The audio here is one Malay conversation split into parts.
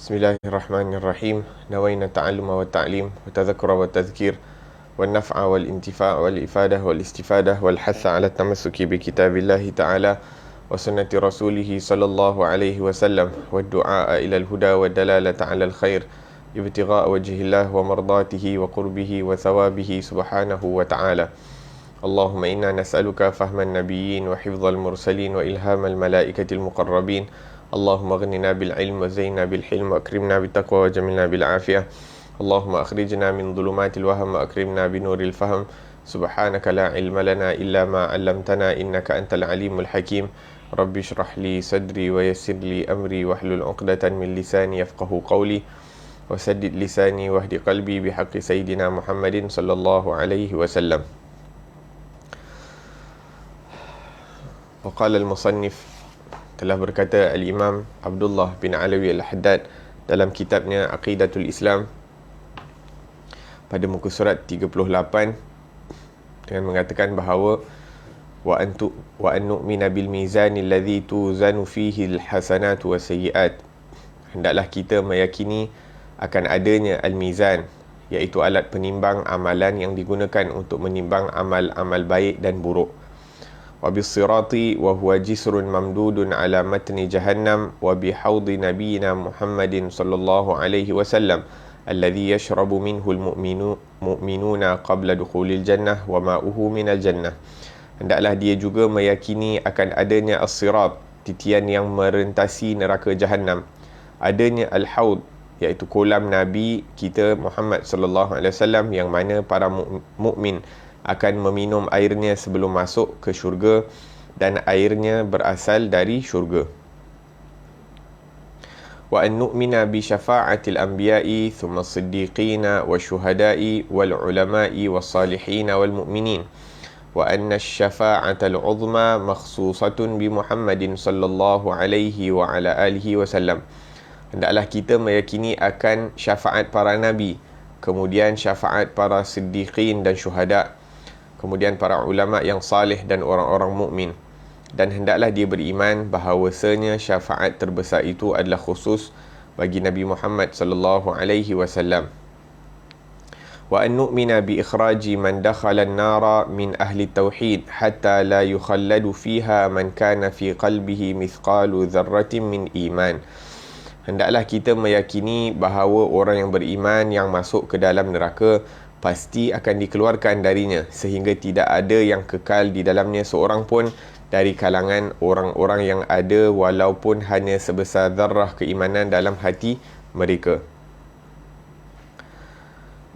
Bismillahirrahmanirrahim. Nawaina ta'alluma wa ta'lim wa tadhakkura wa tadhkir wa naf'a wal intifa' wal ifadah wal istifadah wal hatha ala tamassuki bi kitabillahi ta'ala wa sunnati rasulih sallallahu alaihi wasallam wa du'a ila al-huda wa dalalata ala al-khair ibtigha'a wajhillah wa mardatihi wa qurbihi wa thawabihi subhanahu wa ta'ala. Allahumma inna nas'aluka fahman nabiyyin wa hifdhal mursalin wa ilhamal malaikatil muqarrabin. Allahumma aghnina bil ilm wa zainna bil hilm wa akrimna bit taqwa wa jamilna bil afiyah. Allahumma akhrijna min dhulumatil wahm wa akrimna bi nuril fahm. Subhanaka la ilma lana illa ma 'allamtana innaka antal alimul hakim. Rabbi shrah li sadri wa yassir li amri wahlul 'uqdatan min lisani yafqahu qawli wa saddid lisani wahdi qalbi bihaqqi sayyidina Muhammadin sallallahu alaihi wasallam. Wa qala al-musannif, telah berkata Al-Imam Abdullah bin Alawi Al-Haddad dalam kitabnya Aqidatul Islam pada muka surat 38 dengan mengatakan bahawa wa an nu'mina bil mizanil ladzi tuzanu fihi al-hasanatu was-sayyi'at, hendaklah kita meyakini akan adanya al-mizan, iaitu alat penimbang amalan yang digunakan untuk menimbang amal-amal baik dan buruk. وبالصراط وهو جسر ممدود على متن جهنم وبحوض نبينا محمد صلى الله عليه وسلم الذي يشرب منه المؤمنون قبل دخول الجنة وماؤه من الجنة. Hendaklah dia juga meyakini akan adanya as-sirat, titian yang merentasi neraka Jahannam, adanya al-haud, iaitu kolam Nabi kita Muhammad sallallahu alaihi wasallam, yang mana para mukmin akan meminum airnya sebelum masuk ke syurga, dan airnya berasal dari syurga. Wa an nu'mina bi syafa'atil anbiya'i thumma as-siddiqina wasyuhada'i wal ulama'i was salihin wal mu'minin wa anna asy-syafa'atal 'uzma makhsusatun bi Muhammadin sallallahu alaihi wa ala alihi wasallam. Hendaklah kita meyakini akan syafaat para nabi, kemudian syafaat para siddiqin dan syuhada, kemudian para ulama yang salih dan orang-orang mukmin. Dan hendaklah dia beriman bahawasanya syafaat terbesar itu adalah khusus bagi Nabi Muhammad sallallahu alaihi wasallam. Wa an nu'mina bi ikhraji man dakhala an-nara min ahli tauhid hatta la yukhalladu fiha man kana fi qalbihi mithqalu dzarratin min iman. Hendaklah kita meyakini bahawa orang yang beriman yang masuk ke dalam neraka pasti akan dikeluarkan darinya, sehingga tidak ada yang kekal di dalamnya seorang pun dari kalangan orang-orang yang ada, walaupun hanya sebesar zarrah keimanan dalam hati mereka.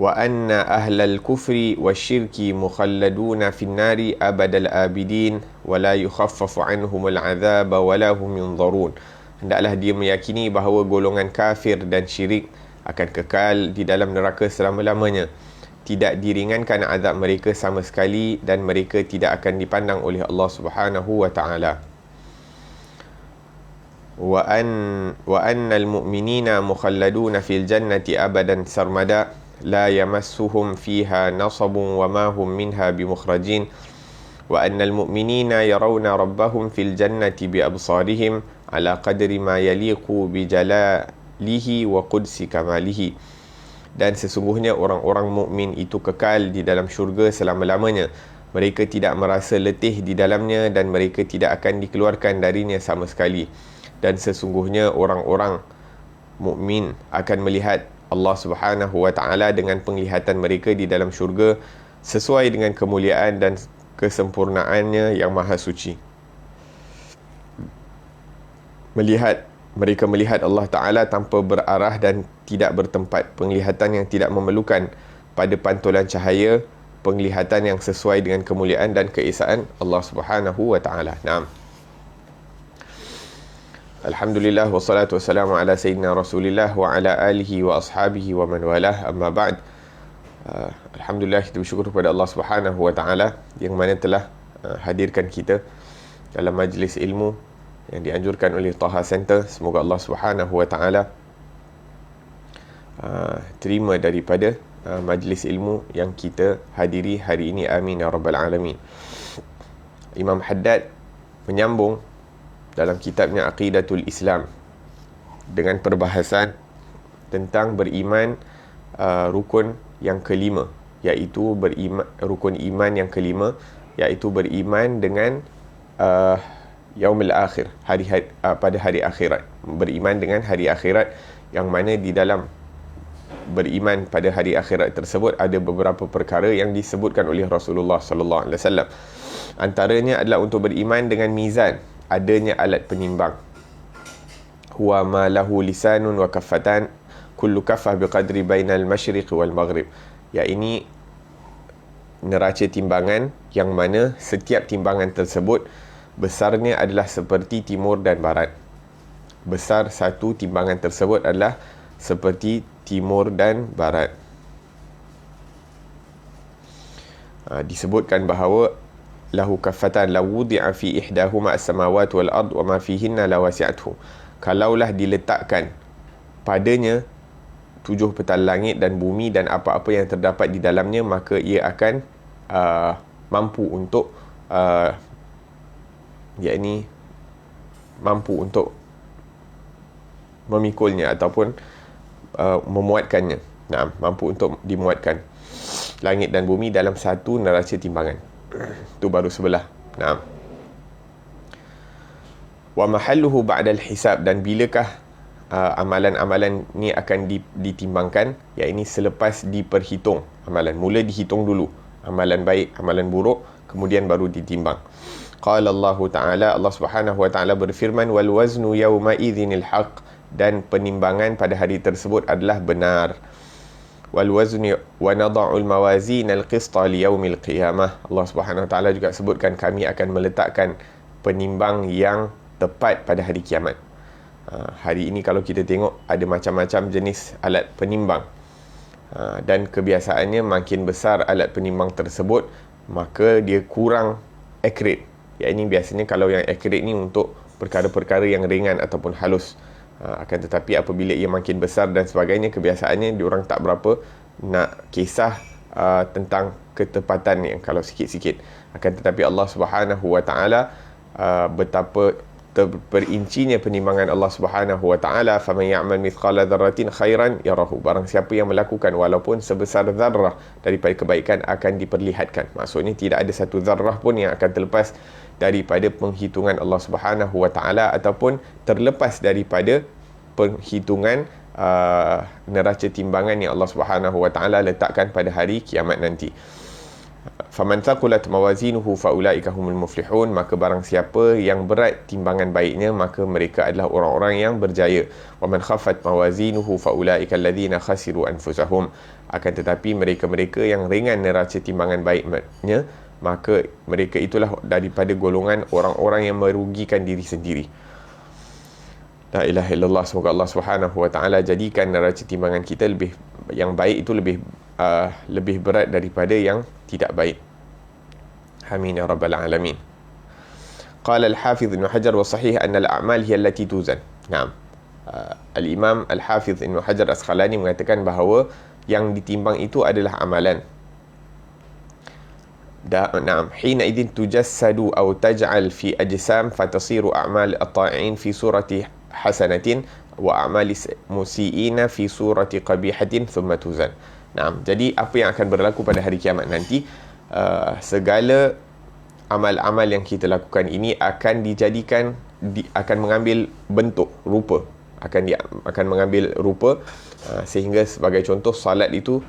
Wa anna ahlal kufri wasyirki mukhalladuna fin nari abadal abidin wa la yukhaffafu anhumul azab wa la hum yunzarun. Hendaklah dia meyakini bahawa golongan kafir dan syirik akan kekal di dalam neraka selama-lamanya, tidak diringankan azab mereka sama sekali, dan mereka tidak akan dipandang oleh Allah Subhanahu wa taala. Wa annal mu'minina mukhalladuna fil jannati abadan sarmada la yamassuhum fiha nasabun wa ma hum minha bimukhrajin wa annal mu'minina yarawna rabbahum fil jannati bi absarihim ala qadri ma yaliqu bi jalalihi wa qudsi kamalihi. Dan sesungguhnya orang-orang mukmin itu kekal di dalam syurga selama-lamanya. Mereka tidak merasa letih di dalamnya, dan mereka tidak akan dikeluarkan darinya sama sekali. Dan sesungguhnya orang-orang mukmin akan melihat Allah Subhanahu wa taala dengan penglihatan mereka di dalam syurga, sesuai dengan kemuliaan dan kesempurnaannya yang maha suci. Mereka melihat Allah Ta'ala tanpa berarah dan tidak bertempat, penglihatan yang tidak memerlukan pada pantulan cahaya, penglihatan yang sesuai dengan kemuliaan dan keesaan Allah Subhanahu wa Ta'ala. Naam. Alhamdulillah wassalatu wassalamu ala sayyidina Rasulillah wa ala alihi wa ashabihi wa man walah, amma ba'd. Alhamdulillah, kita bersyukur kepada Allah Subhanahu wa Ta'ala yang mana telah hadirkan kita dalam majlis ilmu yang dianjurkan oleh Taha Center. Semoga Allah Subhanahu wa taala terima daripada majlis ilmu yang kita hadiri hari ini. Amin ya rabbal alamin. Imam Haddad menyambung dalam kitabnya Aqidatul Islam dengan perbahasan tentang beriman rukun yang kelima, iaitu rukun iman yang kelima, iaitu beriman dengan yaumil akhir, pada hari akhirat. Beriman dengan hari akhirat, yang mana di dalam beriman pada hari akhirat tersebut ada beberapa perkara yang disebutkan oleh Rasulullah sallallahu alaihi wasallam. Antaranya adalah untuk beriman dengan mizan, adanya alat penimbang. Huwa ma lahu lisanun wa kaffatan, kullu kaffah biqadri bainal masyriq wal maghrib. Ini neraca timbangan yang mana setiap timbangan tersebut besarnya adalah seperti timur dan barat. Besar satu timbangan tersebut adalah seperti timur dan barat. Disebutkan bahawa lahu kaffatan law wudi'a fi ihdahuma as-samawati wal ard wa ma fihinna lawasi'athu. Kalaulah diletakkan padanya 7 petal langit dan bumi dan apa-apa yang terdapat di dalamnya, maka ia akan mampu untuk mampu untuk memikulnya ataupun memuatkannya. Mampu untuk dimuatkan langit dan bumi dalam satu neraca timbangan. Itu baru sebelah. Wa mahalluhu ba'dal hisab, dan bilakah amalan-amalan ni akan ditimbangkan, iaitu selepas diperhitung amalan. Mula dihitung dulu amalan baik, amalan buruk, kemudian baru ditimbang. Qala Allah Ta'ala, Allah Subhanahu wa Ta'ala berfirman, wal waznu yawma idzinil haqq, dan penimbangan pada hari tersebut adalah benar. Wal wazni wa nada'ul mawazin al-qista li yaumil qiyamah. Allah Subhanahu wa Ta'ala juga sebutkan, kami akan meletakkan penimbang yang tepat pada hari kiamat. Hari ini kalau kita tengok ada macam-macam jenis alat penimbang, dan kebiasaannya makin besar alat penimbang tersebut, maka dia kurang accurate. Ini biasanya kalau yang accurate ni untuk perkara-perkara yang ringan ataupun halus. Akan tetapi apabila ia makin besar dan sebagainya, kebiasaannya diorang tak berapa nak kisah tentang ketepatan yang kalau sikit-sikit. Akan tetapi Allah Subhanahu wa Ta'ala betapa terperincinya penimbangan Allah Subhanahu wa Ta'ala, faman ya'mal mithqala dzarratin khairan yarahu. Barang siapa yang melakukan walaupun sebesar zarrah daripada kebaikan akan diperlihatkan. Maksudnya tidak ada satu zarrah pun yang akan terlepas daripada penghitungan Allah Subhanahu wa Ta'ala, ataupun terlepas daripada penghitungan neraca timbangan yang Allah Subhanahu wa Ta'ala letakkan pada hari kiamat nanti. Faman thaqulat mawazinuhu faulaika humul muflihun, maka barang siapa yang berat timbangan baiknya, maka mereka adalah orang-orang yang berjaya. Wa man khaffat mawazinuhu faulaika alladhina khasiru anfusahum, akan tetapi mereka-mereka yang ringan neraca timbangan baiknya, maka mereka itulah daripada golongan orang-orang yang merugikan diri sendiri. La ilaha illallah. Semoga Allah Subhanahu wa Ta'ala jadikan neraca timbangan kita yang baik itu lebih berat daripada yang tidak baik. Amin ya rabbal alamin. Qala al-Hafiz Ibn Hajar wa sahih anna al-a'mal hiya allati tuzan. Al-Imam Al-Hafiz Ibn Hajar Asqalani mengatakan bahawa yang ditimbang itu adalah amalan. Hina idin tujassadu aw taj'al fi ajsam fatasiru a'mal at-ta'in fi surati hasanatin wa a'mal musiiina fi surati qabihatin thumma tuzan. Jadi apa yang akan berlaku pada hari kiamat nanti, segala amal-amal yang kita lakukan ini akan dijadikan akan mengambil bentuk rupa, akan mengambil rupa, sehingga sebagai contoh salat itu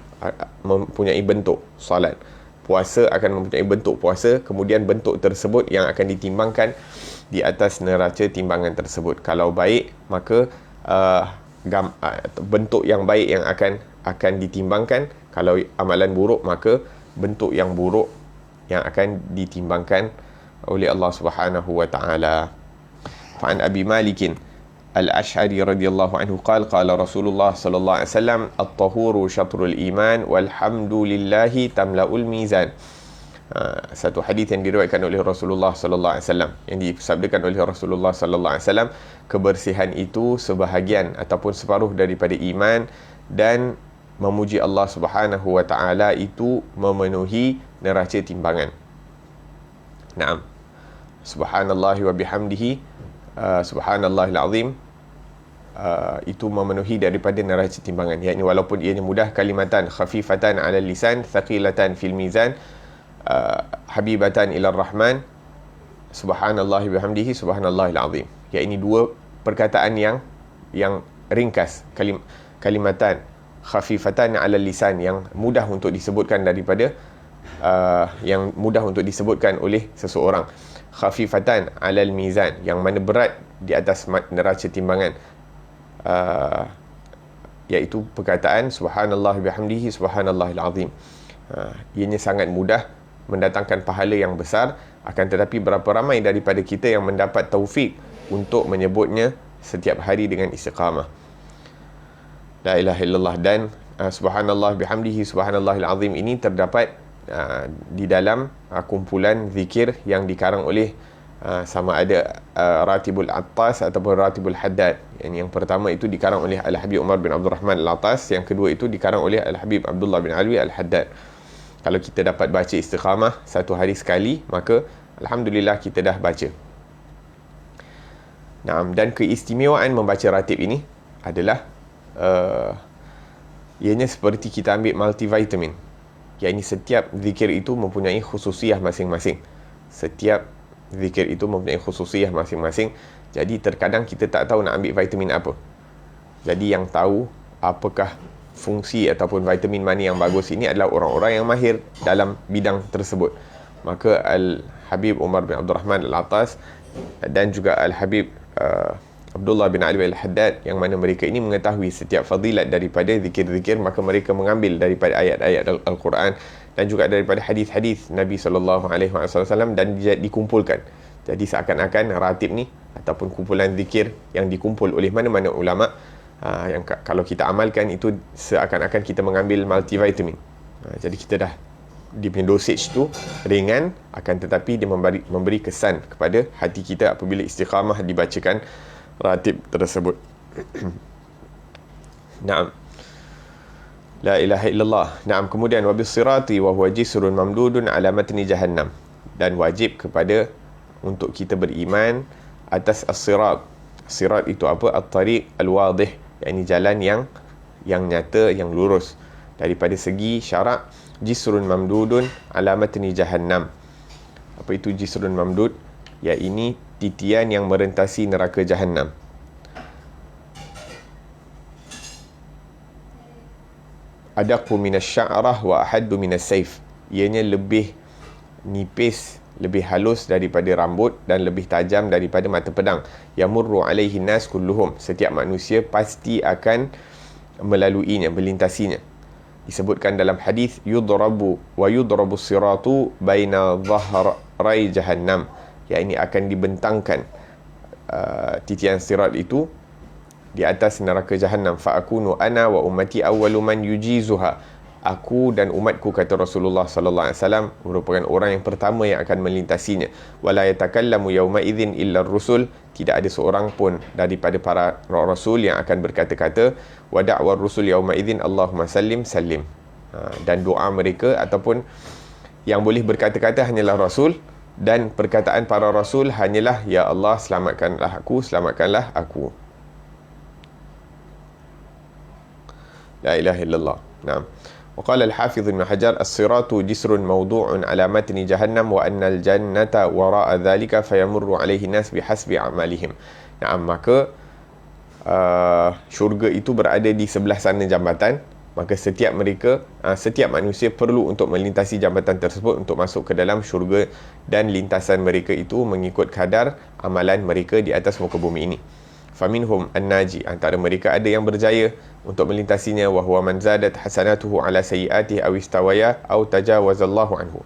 mempunyai bentuk salat, puasa akan mempunyai bentuk puasa, kemudian bentuk tersebut yang akan ditimbangkan di atas neraca timbangan tersebut. Kalau baik, maka bentuk yang baik yang akan ditimbangkan. Kalau amalan buruk, maka bentuk yang buruk yang akan ditimbangkan oleh Allah Subhanahu wa Ta'ala. Fa'an Abi Malikin Al-Ash'ari radhiyallahu anhu qala Rasulullah sallallahu alaihi wasallam, at-tahuru syatrul iman walhamdulillahi tamla'ul mizan. Satu hadis yang diriwayatkan oleh Rasulullah sallallahu alaihi wasallam, yang disabdakan oleh Rasulullah sallallahu alaihi wasallam, kebersihan itu sebahagian ataupun separuh daripada iman, dan memuji Allah Subhanahu wa Ta'ala itu memenuhi neraca timbangan. Subhanallahi wa bihamdihi, subhanallahil azim, itu memenuhi daripada neraca timbangan, yakni walaupun ianya mudah, kalimatan khafifatan 'ala lisan thaqilatan fil mizan, habibatan ila rahman, subhanallahi bihamdihi subhanallahil azim. Yakni dua perkataan yang ringkas, kalimatan khafifatan 'ala lisan, yang mudah untuk disebutkan daripada yang mudah untuk disebutkan oleh seseorang, khafifatan 'alal mizan, yang mana berat di atas neraca timbangan, iaitu perkataan subhanallah bihamdihi subhanallahil azim. Ianya sangat mudah mendatangkan pahala yang besar, akan tetapi berapa ramai daripada kita yang mendapat taufik untuk menyebutnya setiap hari dengan istiqamah. La ilaha illallah. Dan subhanallah bihamdihi subhanallahil azim ini terdapat di dalam kumpulan zikir yang dikarang oleh sama ada Ratibul Attas ataupun Ratibul Haddad. Yang pertama itu dikarang oleh Al-Habib Umar bin Abdul Rahman Al-Attas, yang kedua itu dikarang oleh Al-Habib Abdullah bin Alwi Al-Haddad. Kalau kita dapat baca istiqamah satu hari sekali, maka alhamdulillah kita dah baca. Dan keistimewaan membaca ratib ini adalah ianya seperti kita ambil multivitamin. Yakni setiap zikir itu mempunyai khususiyah masing-masing. Jadi terkadang kita tak tahu nak ambil vitamin apa. Jadi yang tahu apakah fungsi ataupun vitamin mana yang bagus ini adalah orang-orang yang mahir dalam bidang tersebut. Maka Al-Habib Umar bin Abdul Rahman Al-Attas dan juga Al-Habib Abdullah bin Ali Al-Haddad, yang mana mereka ini mengetahui setiap fadilat daripada zikir-zikir, maka mereka mengambil daripada ayat-ayat Al-Quran dan juga daripada hadis-hadis Nabi SAW dan dikumpulkan. Jadi seakan-akan ratib ni ataupun kumpulan zikir yang dikumpul oleh mana-mana ulama, yang kalau kita amalkan itu seakan-akan kita mengambil multivitamin. Jadi kita dah, dia punya dosage tu ringan, akan tetapi dia memberi kesan kepada hati kita apabila istiqamah dibacakan ratib tersebut. Naam. La ilaha illallah. Naam. Kemudian wabis sirati wa huwa jisrun mamdudun ala matni jahannam. Dan wajib kepada untuk kita beriman atas as-sirat. Sirat itu apa? At-tariq al-wadih, yakni jalan yang nyata, yang lurus. Daripada segi syarak, jisrun mamdudun ala matni jahannam. Apa itu jisrun mamdud? Yakni titian yang merentasi neraka jahannam. Adaqu minas sya'rah wa ahaddu minas saif. Ianya lebih nipis, lebih halus daripada rambut dan lebih tajam daripada mata pedang. Yamurru alaihi nas kulluhum. Setiap manusia pasti akan melaluinya, melintasinya. Disebutkan dalam hadis, yudrabu wa yudrabu siratu baina dhahrai jahannam. Yang ini akan dibentangkan titian sirat itu di atas neraka jahannam. Fa'akunu ana wa ummati awwalu man yujizuha. Aku dan umatku, kata Rasulullah sallallahu alaihi wasallam, merupakan orang yang pertama yang akan melintasinya. Wala yatakallamu yawma idzin illa ar-rusul. Tidak ada seorang pun daripada para rasul yang akan berkata-kata. Wa da'war rusul yawma idzin Allahumma sallim sallim. Dan doa mereka ataupun yang boleh berkata-kata hanyalah rasul, dan perkataan para rasul hanyalah ya Allah selamatkanlah aku, selamatkanlah aku. La ilaha illallah. Naam. وقال الحافظ ابن حجر الصراط جسر موضوع على متن جهنم وأن الجنة وراء ذلك فيمر عليه الناس بحسب أعمالهم. Nah, maka syurga itu berada di sebelah sana jambatan, maka setiap manusia perlu untuk melintasi jambatan tersebut untuk masuk ke dalam syurga, dan lintasan mereka itu mengikut kadar amalan mereka di atas muka bumi ini. Faminhum an-naji, antara mereka ada yang berjaya untuk melintasinya, wa huwa man zadat hasanatuhu ala sayyiatihi aw istawaya aw tajawazallahu anhu.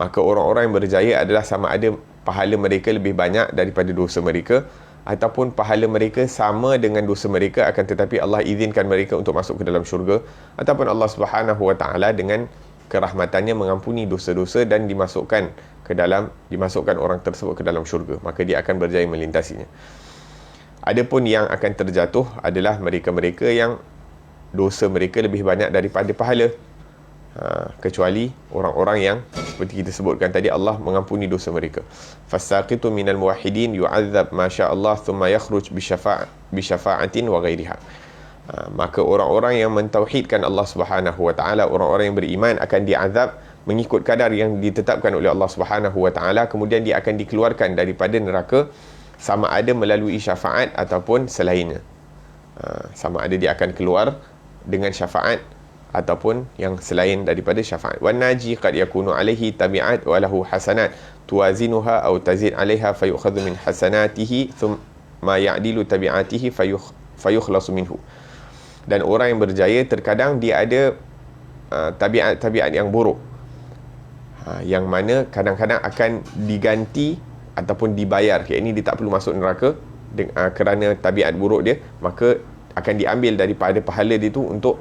Maka orang-orang yang berjaya adalah sama ada pahala mereka lebih banyak daripada dosa mereka, ataupun pahala mereka sama dengan dosa mereka, akan tetapi Allah izinkan mereka untuk masuk ke dalam syurga, ataupun Allah Subhanahu wa taala dengan kerahmatannya mengampuni dosa-dosa dan dimasukkan orang tersebut ke dalam syurga, maka dia akan berjaya melintasinya. Adapun yang akan terjatuh adalah mereka-mereka yang dosa mereka lebih banyak daripada pahala. kecuali orang-orang yang seperti kita sebutkan tadi, Allah mengampuni dosa mereka. Fasaqitu minal muwahhidin yu'adzab ma sya'allah thumma yakhruj bi syafa'atin wa ghairiha. Maka orang-orang yang mentauhidkan Allah Subhanahu wa taala, orang-orang yang beriman akan diazab mengikut kadar yang ditetapkan oleh Allah Subhanahu wa taala, kemudian dia akan dikeluarkan daripada neraka sama ada melalui syafaat ataupun selainnya. Sama ada dia akan keluar dengan syafaat ataupun yang selain daripada syafaat. Wan naji qad yakunu alaihi tabi'at wa lahu hasanat tuwazinuha aw tazid 'alaiha fayukhadhu min hasanatihi thumma ya'dilu tabi'atihi fayukhlasu minhu. Dan orang yang berjaya terkadang dia ada tabiat-tabiat yang buruk, yang mana kadang-kadang akan diganti ataupun dibayar, iaitu dia tak perlu masuk neraka kerana tabiat buruk dia, maka akan diambil daripada pahala dia tu untuk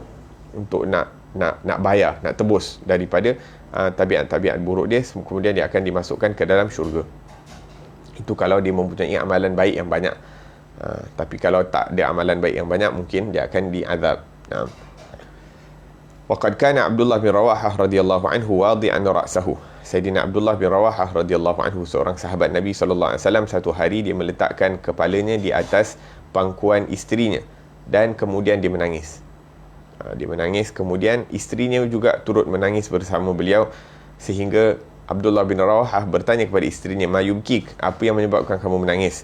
nak bayar, nak tebus daripada tabiat-tabiat buruk dia, kemudian dia akan dimasukkan ke dalam syurga. Itu kalau dia mempunyai amalan baik yang banyak. Tapi kalau tak ada amalan baik yang banyak, mungkin dia akan diazab. Waqad kana Abdullah bin Rawahah radhiyallahu anhu wadi'an ra'sahu. Sayyidina Abdullah bin Rawahah radhiyallahu anhu, seorang sahabat Nabi sallallahu alaihi wasallam, satu hari dia meletakkan kepalanya di atas pangkuan isterinya dan kemudian dia menangis. Dia menangis, kemudian isterinya juga turut menangis bersama beliau, sehingga Abdullah bin Rawahah bertanya kepada isterinya, "Ma yubkik?" Apa yang menyebabkan kamu menangis?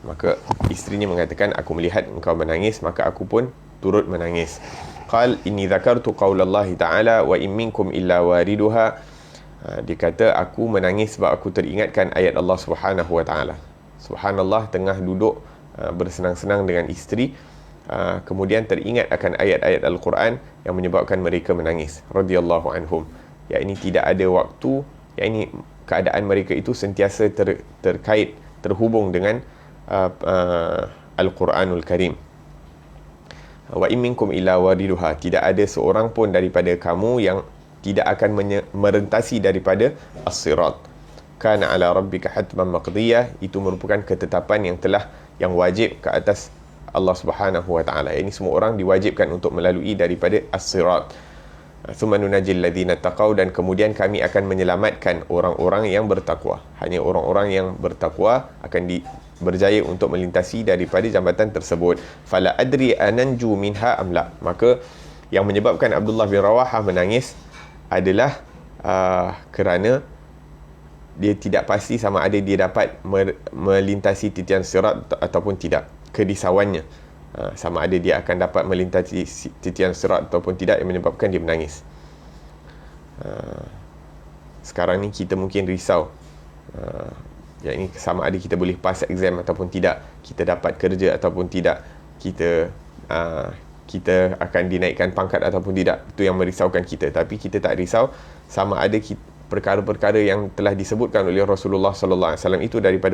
Maka isterinya mengatakan, "Aku melihat engkau menangis, maka aku pun turut menangis." Qal inni dzakartu qaulallahi ta'ala wa in minkum illa wariduha. Dia kata, aku menangis sebab aku teringatkan ayat Allah Subhanahu wa taala. Subhanallah, tengah duduk bersenang-senang dengan isteri, kemudian teringat akan ayat-ayat Al-Quran yang menyebabkan mereka menangis radhiyallahu anhum. Ya, ini tidak ada waktu, ya ini keadaan mereka itu sentiasa terkait, terhubung dengan Al-Quranul Karim. Wa in minkum illa wariduha, tidak ada seorang pun daripada kamu yang tidak akan merentasi daripada as-sirat. Kana ala rabbika hatman maqdiyah, itu merupakan ketetapan yang wajib ke atas Allah Subhanahu wa taala. Ini semua orang diwajibkan untuk melalui daripada as-sirat. Thumma nunajjil ladzina taqaw, dan kemudian kami akan menyelamatkan orang-orang yang bertakwa. Hanya orang-orang yang bertakwa akan berjaya untuk melintasi daripada jambatan tersebut. Fala adri ananju minha amla. Maka yang menyebabkan Abdullah bin Rawahah menangis adalah kerana dia tidak pasti sama ada dia dapat melintasi titian sirat ataupun tidak. Kerisauannya sama ada dia akan dapat melintasi titian sirat ataupun tidak, yang menyebabkan dia menangis. Sekarang ni kita mungkin risau, yang ini sama ada kita boleh pass exam ataupun tidak, kita dapat kerja ataupun tidak, kita akan dinaikkan pangkat ataupun tidak. Itu yang merisaukan kita. Tapi kita tak risau sama ada perkara-perkara yang telah disebutkan oleh Rasulullah sallallahu alaihi wasallam itu daripada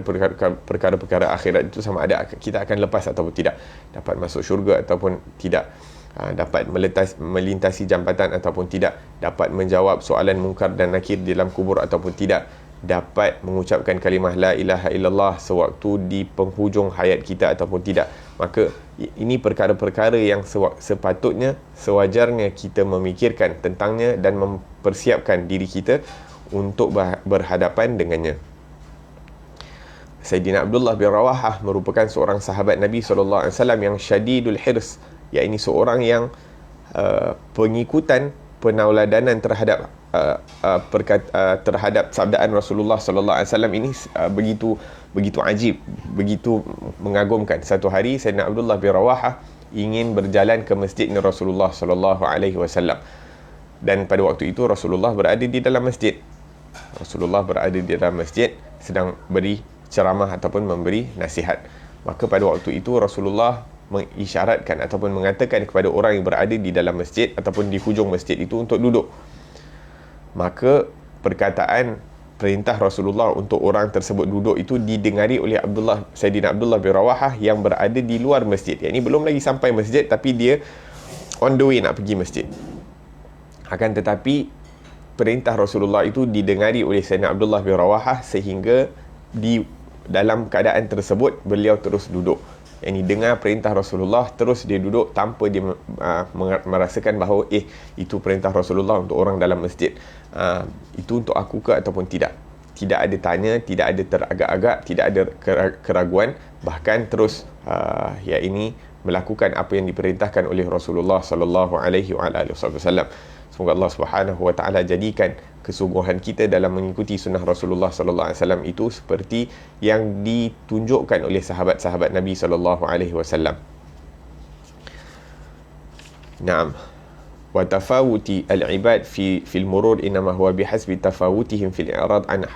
perkara-perkara akhirat itu, sama ada kita akan lepas ataupun tidak, dapat masuk syurga ataupun tidak, dapat melintasi jambatan ataupun tidak, dapat menjawab soalan mungkar dan nakir di dalam kubur ataupun tidak, dapat mengucapkan kalimah la ilaha illallah sewaktu di penghujung hayat kita ataupun tidak. Maka ini perkara-perkara yang sepatutnya, sewajarnya kita memikirkan tentangnya dan mempersiapkan diri kita untuk berhadapan dengannya. Sayyidina Abdullah bin Rawahah merupakan seorang sahabat Nabi SAW yang syadidul hirs, iaitu seorang yang pengikutan, penauladanan terhadap terhadap sabdaan Rasulullah sallallahu alaihi wasallam ini begitu ajib, begitu mengagumkan. Satu hari Sayyidina Abdullah bin Rawahah ingin berjalan ke masjid Rasulullah sallallahu alaihi wasallam, dan pada waktu itu Rasulullah berada di dalam masjid. Rasulullah berada di dalam masjid sedang beri ceramah ataupun memberi nasihat. Maka pada waktu itu Rasulullah mengisyaratkan ataupun mengatakan kepada orang yang berada di dalam masjid ataupun di hujung masjid itu untuk duduk. Maka perkataan perintah Rasulullah untuk orang tersebut duduk itu didengari oleh Sayyidina Abdullah bin Rawahah yang berada di luar masjid. Yang ini belum lagi sampai masjid, tapi dia on the way nak pergi masjid. Akan tetapi perintah Rasulullah itu didengari oleh Sayyidina Abdullah bin Rawahah, sehingga di dalam keadaan tersebut beliau terus duduk. Yang ini dengar perintah Rasulullah, terus dia duduk tanpa dia merasakan bahawa itu perintah Rasulullah untuk orang dalam masjid. Itu untuk aku ke ataupun tidak. Tidak ada tanya, tidak ada teragak-agak, tidak ada keraguan, bahkan terus ini melakukan apa yang diperintahkan oleh Rasulullah sallallahu alaihi wasallam. Semoga Allah Subhanahu wa taala jadikan kesungguhan kita dalam mengikuti sunnah Rasulullah sallallahu alaihi wasallam itu seperti yang ditunjukkan oleh sahabat-sahabat Nabi sallallahu alaihi wasallam. Naam. Wa tafawuti al-ibad fi al-murur inma huwa bihasbi tafawutihim fi al-i'rad an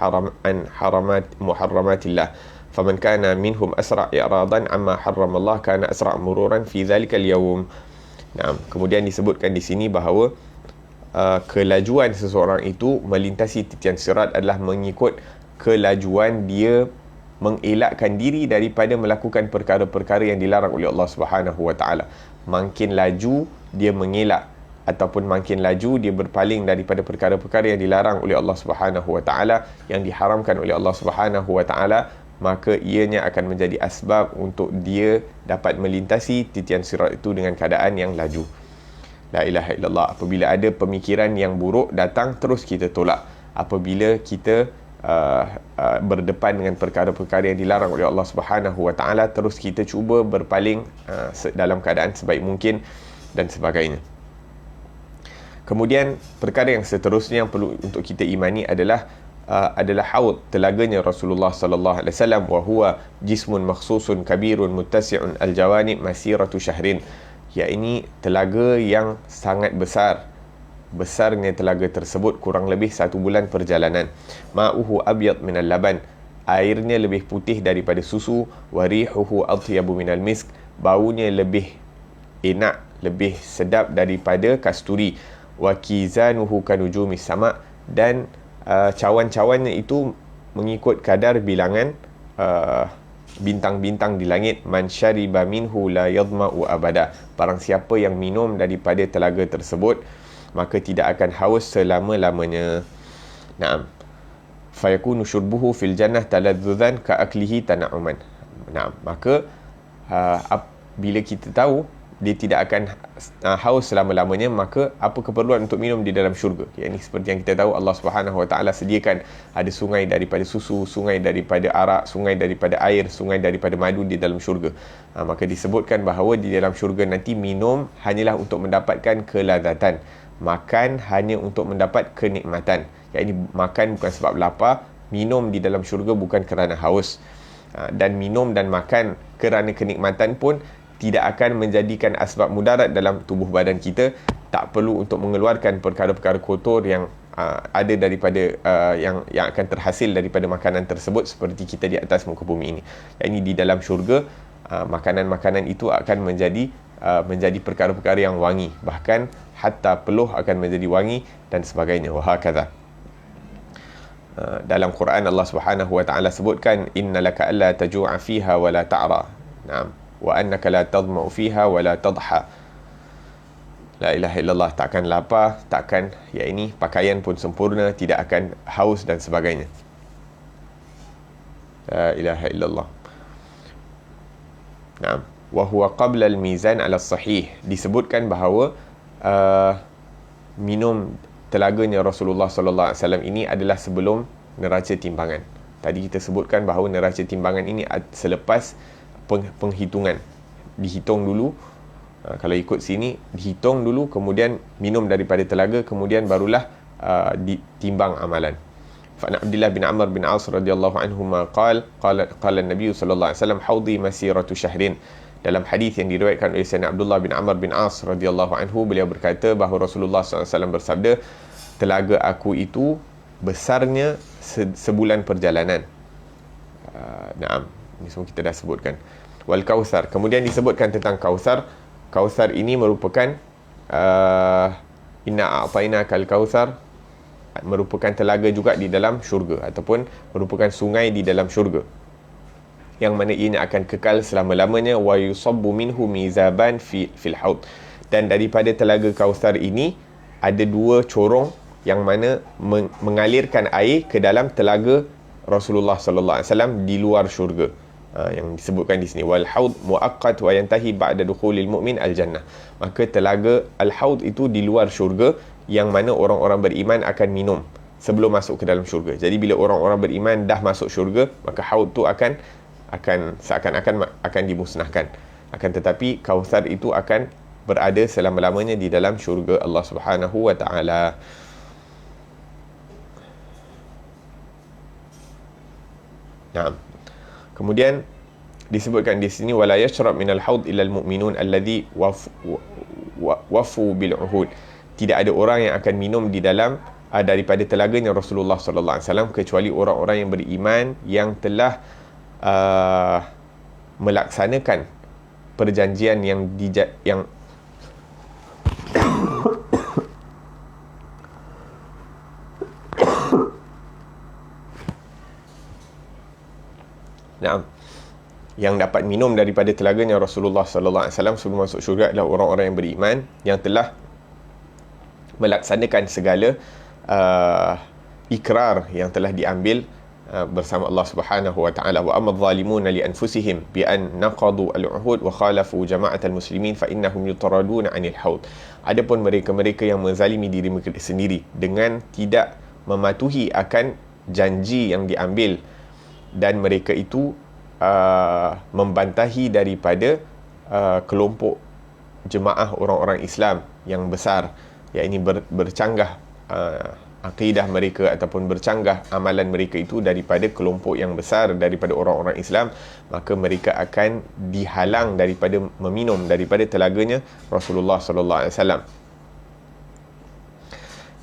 muharramatillah. Faman kana minhum asra' i'radan amma harrama Allah kana asra' mururan fi dhalika al-yawm. Naam. Kemudian disebutkan di sini bahawa kelajuan seseorang itu melintasi titian sirat adalah mengikut kelajuan dia mengelakkan diri daripada melakukan perkara-perkara yang dilarang oleh Allah Subhanahu wa taala. Makin laju dia mengelak ataupun makin laju dia berpaling daripada perkara-perkara yang dilarang oleh Allah Subhanahu wa taala, yang diharamkan oleh Allah Subhanahu wa taala, maka ianya akan menjadi asbab untuk dia dapat melintasi titian sirat itu dengan keadaan yang laju. La ilaha illallah. Apabila ada pemikiran yang buruk datang, terus kita tolak. Apabila kita berdepan dengan perkara-perkara yang dilarang oleh Allah Subhanahu wa taala, terus kita cuba berpaling dalam keadaan sebaik mungkin dan sebagainya. Kemudian perkara yang seterusnya yang perlu untuk kita imani adalah haud, telaganya Rasulullah sallallahu alaihi wasallam, wa huwa jismun makhsusun kabirun muttasi'un al-jawanib masiratu syahrin. Ya, ini telaga yang sangat besar. Besarnya telaga tersebut kurang lebih 1 bulan perjalanan. Ma'uhu abyad minal laban. Airnya lebih putih daripada susu. Warihuhu atyabu minal misk. Baunya lebih enak, lebih sedap daripada kasturi. Wa kizanuhu kanujumis sama. Dan cawan-cawannya itu mengikut kadar bilangan bintang-bintang di langit. Man syariba minhu la yadma'u abada. Barang siapa yang minum daripada telaga tersebut, maka tidak akan haus selama-lamanya. Naam. Fayakunu syurbuhu fil jannah taladzuzan ka aklihi tana'uman. Naam. Maka bila kita tahu dia tidak akan haus selama-lamanya, maka apa keperluan untuk minum di dalam syurga? Ini seperti yang kita tahu, Allah Subhanahu wa taala sediakan ada sungai daripada susu, sungai daripada arak, sungai daripada air, sungai daripada madu di dalam syurga. Maka disebutkan bahawa di dalam syurga nanti minum hanyalah untuk mendapatkan kelazatan, makan hanya untuk mendapat kenikmatan. Ini makan bukan sebab lapar, minum di dalam syurga bukan kerana haus. Dan minum dan makan kerana kenikmatan pun tidak akan menjadikan asbab mudarat dalam tubuh badan kita. Tak perlu untuk mengeluarkan perkara-perkara kotor yang ada daripada yang akan terhasil daripada makanan tersebut, seperti kita di atas muka bumi ini. Ini di dalam syurga, makanan-makanan itu akan menjadi perkara-perkara yang wangi, bahkan hatta peluh akan menjadi wangi dan sebagainya. Wahakadha. Dalam Quran Allah Subhanahu wa taala sebutkan, innalaka alla taju'a fiha wa la ta'ra. Naam. Wa annaka la tadma'u fiha wa la tadha. La ilaha illallah. Takkan lapar, takkan pakaian pun sempurna, tidak akan haus dan sebagainya. La ilaha illallah. Naam. Wa huwa qabla al-mizan ala sahih. Disebutkan bahawa minum telaganya Rasulullah sallallahu alaihi wasallam ini adalah sebelum neraca timbangan. Tadi kita sebutkan bahawa neraca timbangan ini selepas penghitungan. Dihitung dulu, kalau ikut sini dihitung dulu, kemudian minum daripada telaga, kemudian barulah ditimbang amalan. Fa Abdullah bin Amr bin As radhiyallahu anhuma qala an-nabiy sallallahu alaihi wasallam haudi masiratu syahrin. Dalam hadis yang diriwayatkan oleh Sayyidina Abdullah bin Amr bin As radhiyallahu anhu, beliau berkata bahawa Rasulullah SAW bersabda, telaga aku itu besarnya sebulan perjalanan. Naam, ini semua kita dah sebutkan. Wal Kautsar, kemudian disebutkan tentang Kautsar. Kautsar ini merupakan inna a'tainakal kautsar, merupakan telaga juga di dalam syurga, ataupun merupakan sungai di dalam syurga, yang mana ini akan kekal selama-lamanya. Wa yusabbu minhu mizaban fil haud. Dan daripada telaga Kautsar ini ada 2 corong yang mana mengalirkan air ke dalam telaga Rasulullah sallallahu alaihi wasallam di luar syurga. yang disebutkan di sini, wal haud muaqqat wa yantahi ba'da dukhulil mu'min al jannah. Maka telaga al haud itu di luar syurga, yang mana orang-orang beriman akan minum sebelum masuk ke dalam syurga. Jadi bila orang-orang beriman dah masuk syurga, maka haud tu akan seakan-akan akan dimusnahkan. Akan tetapi Kautsar itu akan berada selama-lamanya di dalam syurga Allah Subhanahu wa taala. Nah, kemudian disebutkan di sini, wala yashrab minal haud illal mu'minun alladhi wafu bil uhud. Tidak ada orang yang akan minum di dalam daripada telaganya Rasulullah sallallahu alaihi wasallam kecuali orang-orang yang beriman yang telah melaksanakan perjanjian yang yang dapat minum daripada telaganya Rasulullah sallallahu alaihi wasallam sebelum masuk syurga adalah orang-orang yang beriman yang telah melaksanakan segala ikrar yang telah diambil bersama Allah Subhanahu wa taala. Wa amad zalimuna li anfusihim bi an naqadu al-uhud wa khalafu jama'at al-muslimin fa innahum yutaraduna 'anil haud. Adapun mereka-mereka yang menzalimi diri mereka sendiri dengan tidak mematuhi akan janji yang diambil, dan mereka itu membantahi daripada kelompok jemaah orang-orang Islam yang besar, iaitu bercanggah akidah mereka ataupun bercanggah amalan mereka itu daripada kelompok yang besar daripada orang-orang Islam, maka mereka akan dihalang daripada meminum daripada telaganya Rasulullah sallallahu alaihi wasallam.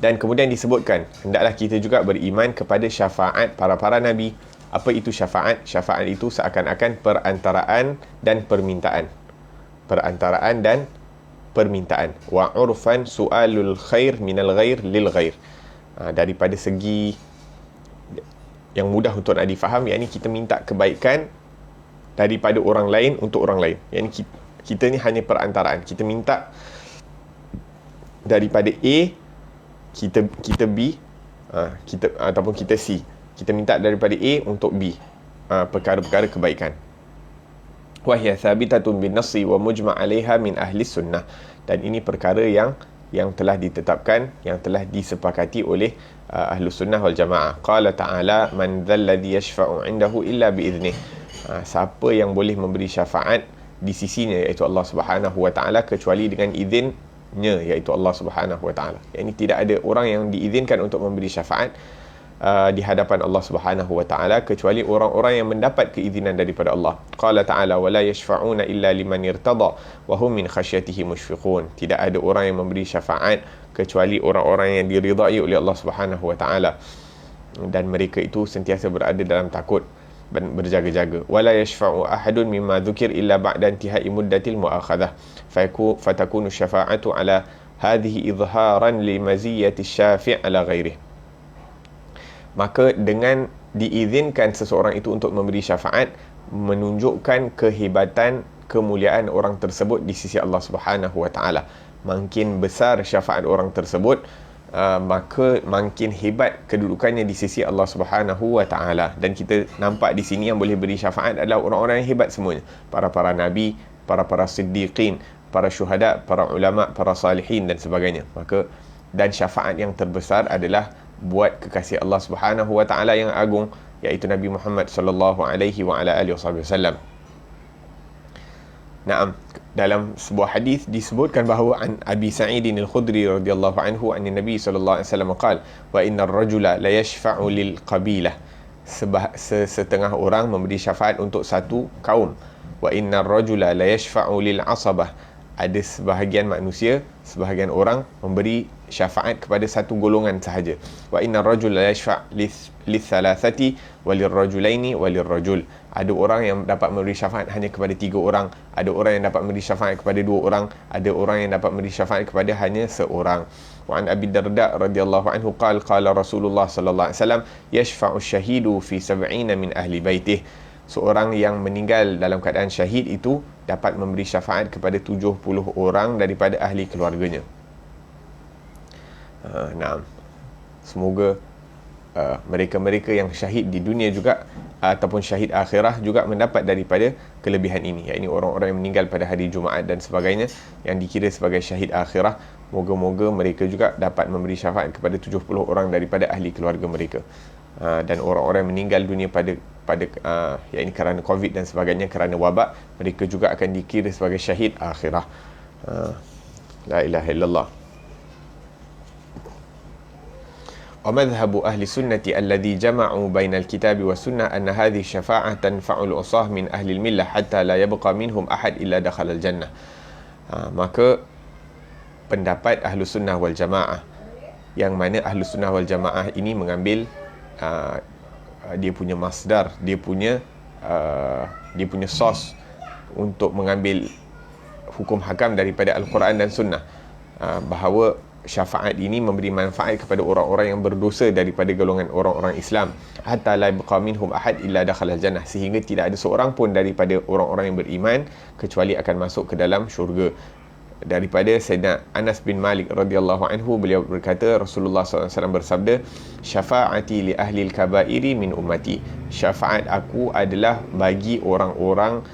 Dan kemudian disebutkan, hendaklah kita juga beriman kepada syafaat para nabi. Apa itu syafaat? Syafaat itu seakan-akan perantaraan dan permintaan. Perantaraan dan permintaan. Wa urfan su'alul khair minal ghair lil ghair. Daripada segi yang mudah untuk nak difaham, yakni kita minta kebaikan daripada orang lain untuk orang lain. Yakni kita ni hanya perantaraan. Kita minta daripada A, kita B, ataupun kita C. Kita minta daripada A untuk B, perkara-perkara kebaikan. Wa hiya thabitatun bin nassi wa mujma' 'alaiha min ahli sunnah. Dan ini perkara yang telah ditetapkan, yang telah disepakati oleh ahlu sunnah wal jamaah. Qala ta'ala, man dhal ladhi yashfa'u 'indahu illa bi'idhnih. Siapa yang boleh memberi syafaat di sisinya, iaitu Allah Subhanahu wa taala, kecuali dengan izinnya, iaitu Allah Subhanahu wa taala. Ini tidak ada orang yang diizinkan untuk memberi syafaat di hadapan Allah Subhanahu wa taala kecuali orang-orang yang mendapat keizinan daripada Allah. Qala ta'ala, wa la yashfa'una illa liman irtada wa hum min khasyatihi mushfiqun. Tidak ada orang yang memberi syafaat kecuali orang-orang yang diridai oleh Allah Subhanahu wa taala, dan mereka itu sentiasa berada dalam takut dan berjaga-jaga. Wa la yashfa'u ahadun mimma dzukir illa ba'da intihai muddatil mu'akhadhah fatakunu syafa'atu ala hadhihi idharan li maziyati syafi' ala ghairihi. Maka dengan diizinkan seseorang itu untuk memberi syafaat, menunjukkan kehebatan, kemuliaan orang tersebut di sisi Allah Subhanahu wa taala. Makin besar syafaat orang tersebut, maka makin hebat kedudukannya di sisi Allah Subhanahu wa taala. Dan kita nampak di sini yang boleh beri syafaat adalah orang-orang yang hebat semuanya. Para nabi, para siddiqin, para syuhada, para ulama, para salihin dan sebagainya. Dan syafaat yang terbesar adalah buat kekasih Allah Subhanahu wa taala yang agung, iaitu Nabi Muhammad sallallahu alaihi wa ala alihi wasallam. Naam, dalam sebuah hadis disebutkan bahawa an Abi Sa'id al-Khudri radhiyallahu anhu anna Nabi sallallahu alaihi wasallam qala, wa innar rajula la yashfa'u lil qabilah. Setengah orang memberi syafaat untuk satu kaum. Wa innar rajula la yashfa'u lil asabah. Ada sebahagian manusia, sebahagian orang memberi syafaat kepada satu golongan sahaja. Wa inna rajul la yashfa' lis-thalathati walirrajulaini walirrajul. Ada orang yang dapat memberi syafaat hanya kepada 3 orang, ada orang yang dapat memberi syafaat kepada 2 orang, ada orang yang dapat memberi syafaat kepada hanya seorang. Wa an Abi Darda radhiyallahu anhu qala Rasulullah sallallahu alaihi wasallam, yashfa'u asy-syahidu fi 70 min ahli baitih. Seorang yang meninggal dalam keadaan syahid itu dapat memberi syafaat kepada 70 orang daripada ahli keluarganya. Semoga mereka-mereka yang syahid di dunia juga ataupun syahid akhirah juga mendapat daripada kelebihan ini, iaitu orang-orang yang meninggal pada hari Jumaat dan sebagainya yang dikira sebagai syahid akhirah. Moga-moga mereka juga dapat memberi syafaat kepada 70 orang daripada ahli keluarga mereka. Dan orang-orang yang meninggal dunia pada iaitu kerana COVID dan sebagainya, kerana wabak, mereka juga akan dikira sebagai syahid akhirah. La ilaha illallah. ومذهب أهل السنة الذي جمعوا بين الكتاب والسنة أن هذه الشفاعة تنفع العصاة من أهل الملة حتى لا يبقى منهم أحد إلا دخل الجنة. Maka pendapat Ahlu Sunnah wal Jamaah, yang mana Ahlu Sunnah wal Jamaah ini mengambil dia punya masdar, dia punya source untuk mengambil hukum hakam daripada Al-Quran dan Sunnah, bahawa syafaat ini memberi manfaat kepada orang-orang yang berdosa daripada golongan orang-orang Islam, hatta la yabqa minhum ahad illa dakhala al-jannah, sehingga tidak ada seorang pun daripada orang-orang yang beriman kecuali akan masuk ke dalam syurga. Daripada Sayyidina Anas bin Malik radhiyallahu anhu, beliau berkata, Rasulullah SAW bersabda, syafaati li ahli al-kabairi min ummati, syafaat aku adalah bagi orang-orang,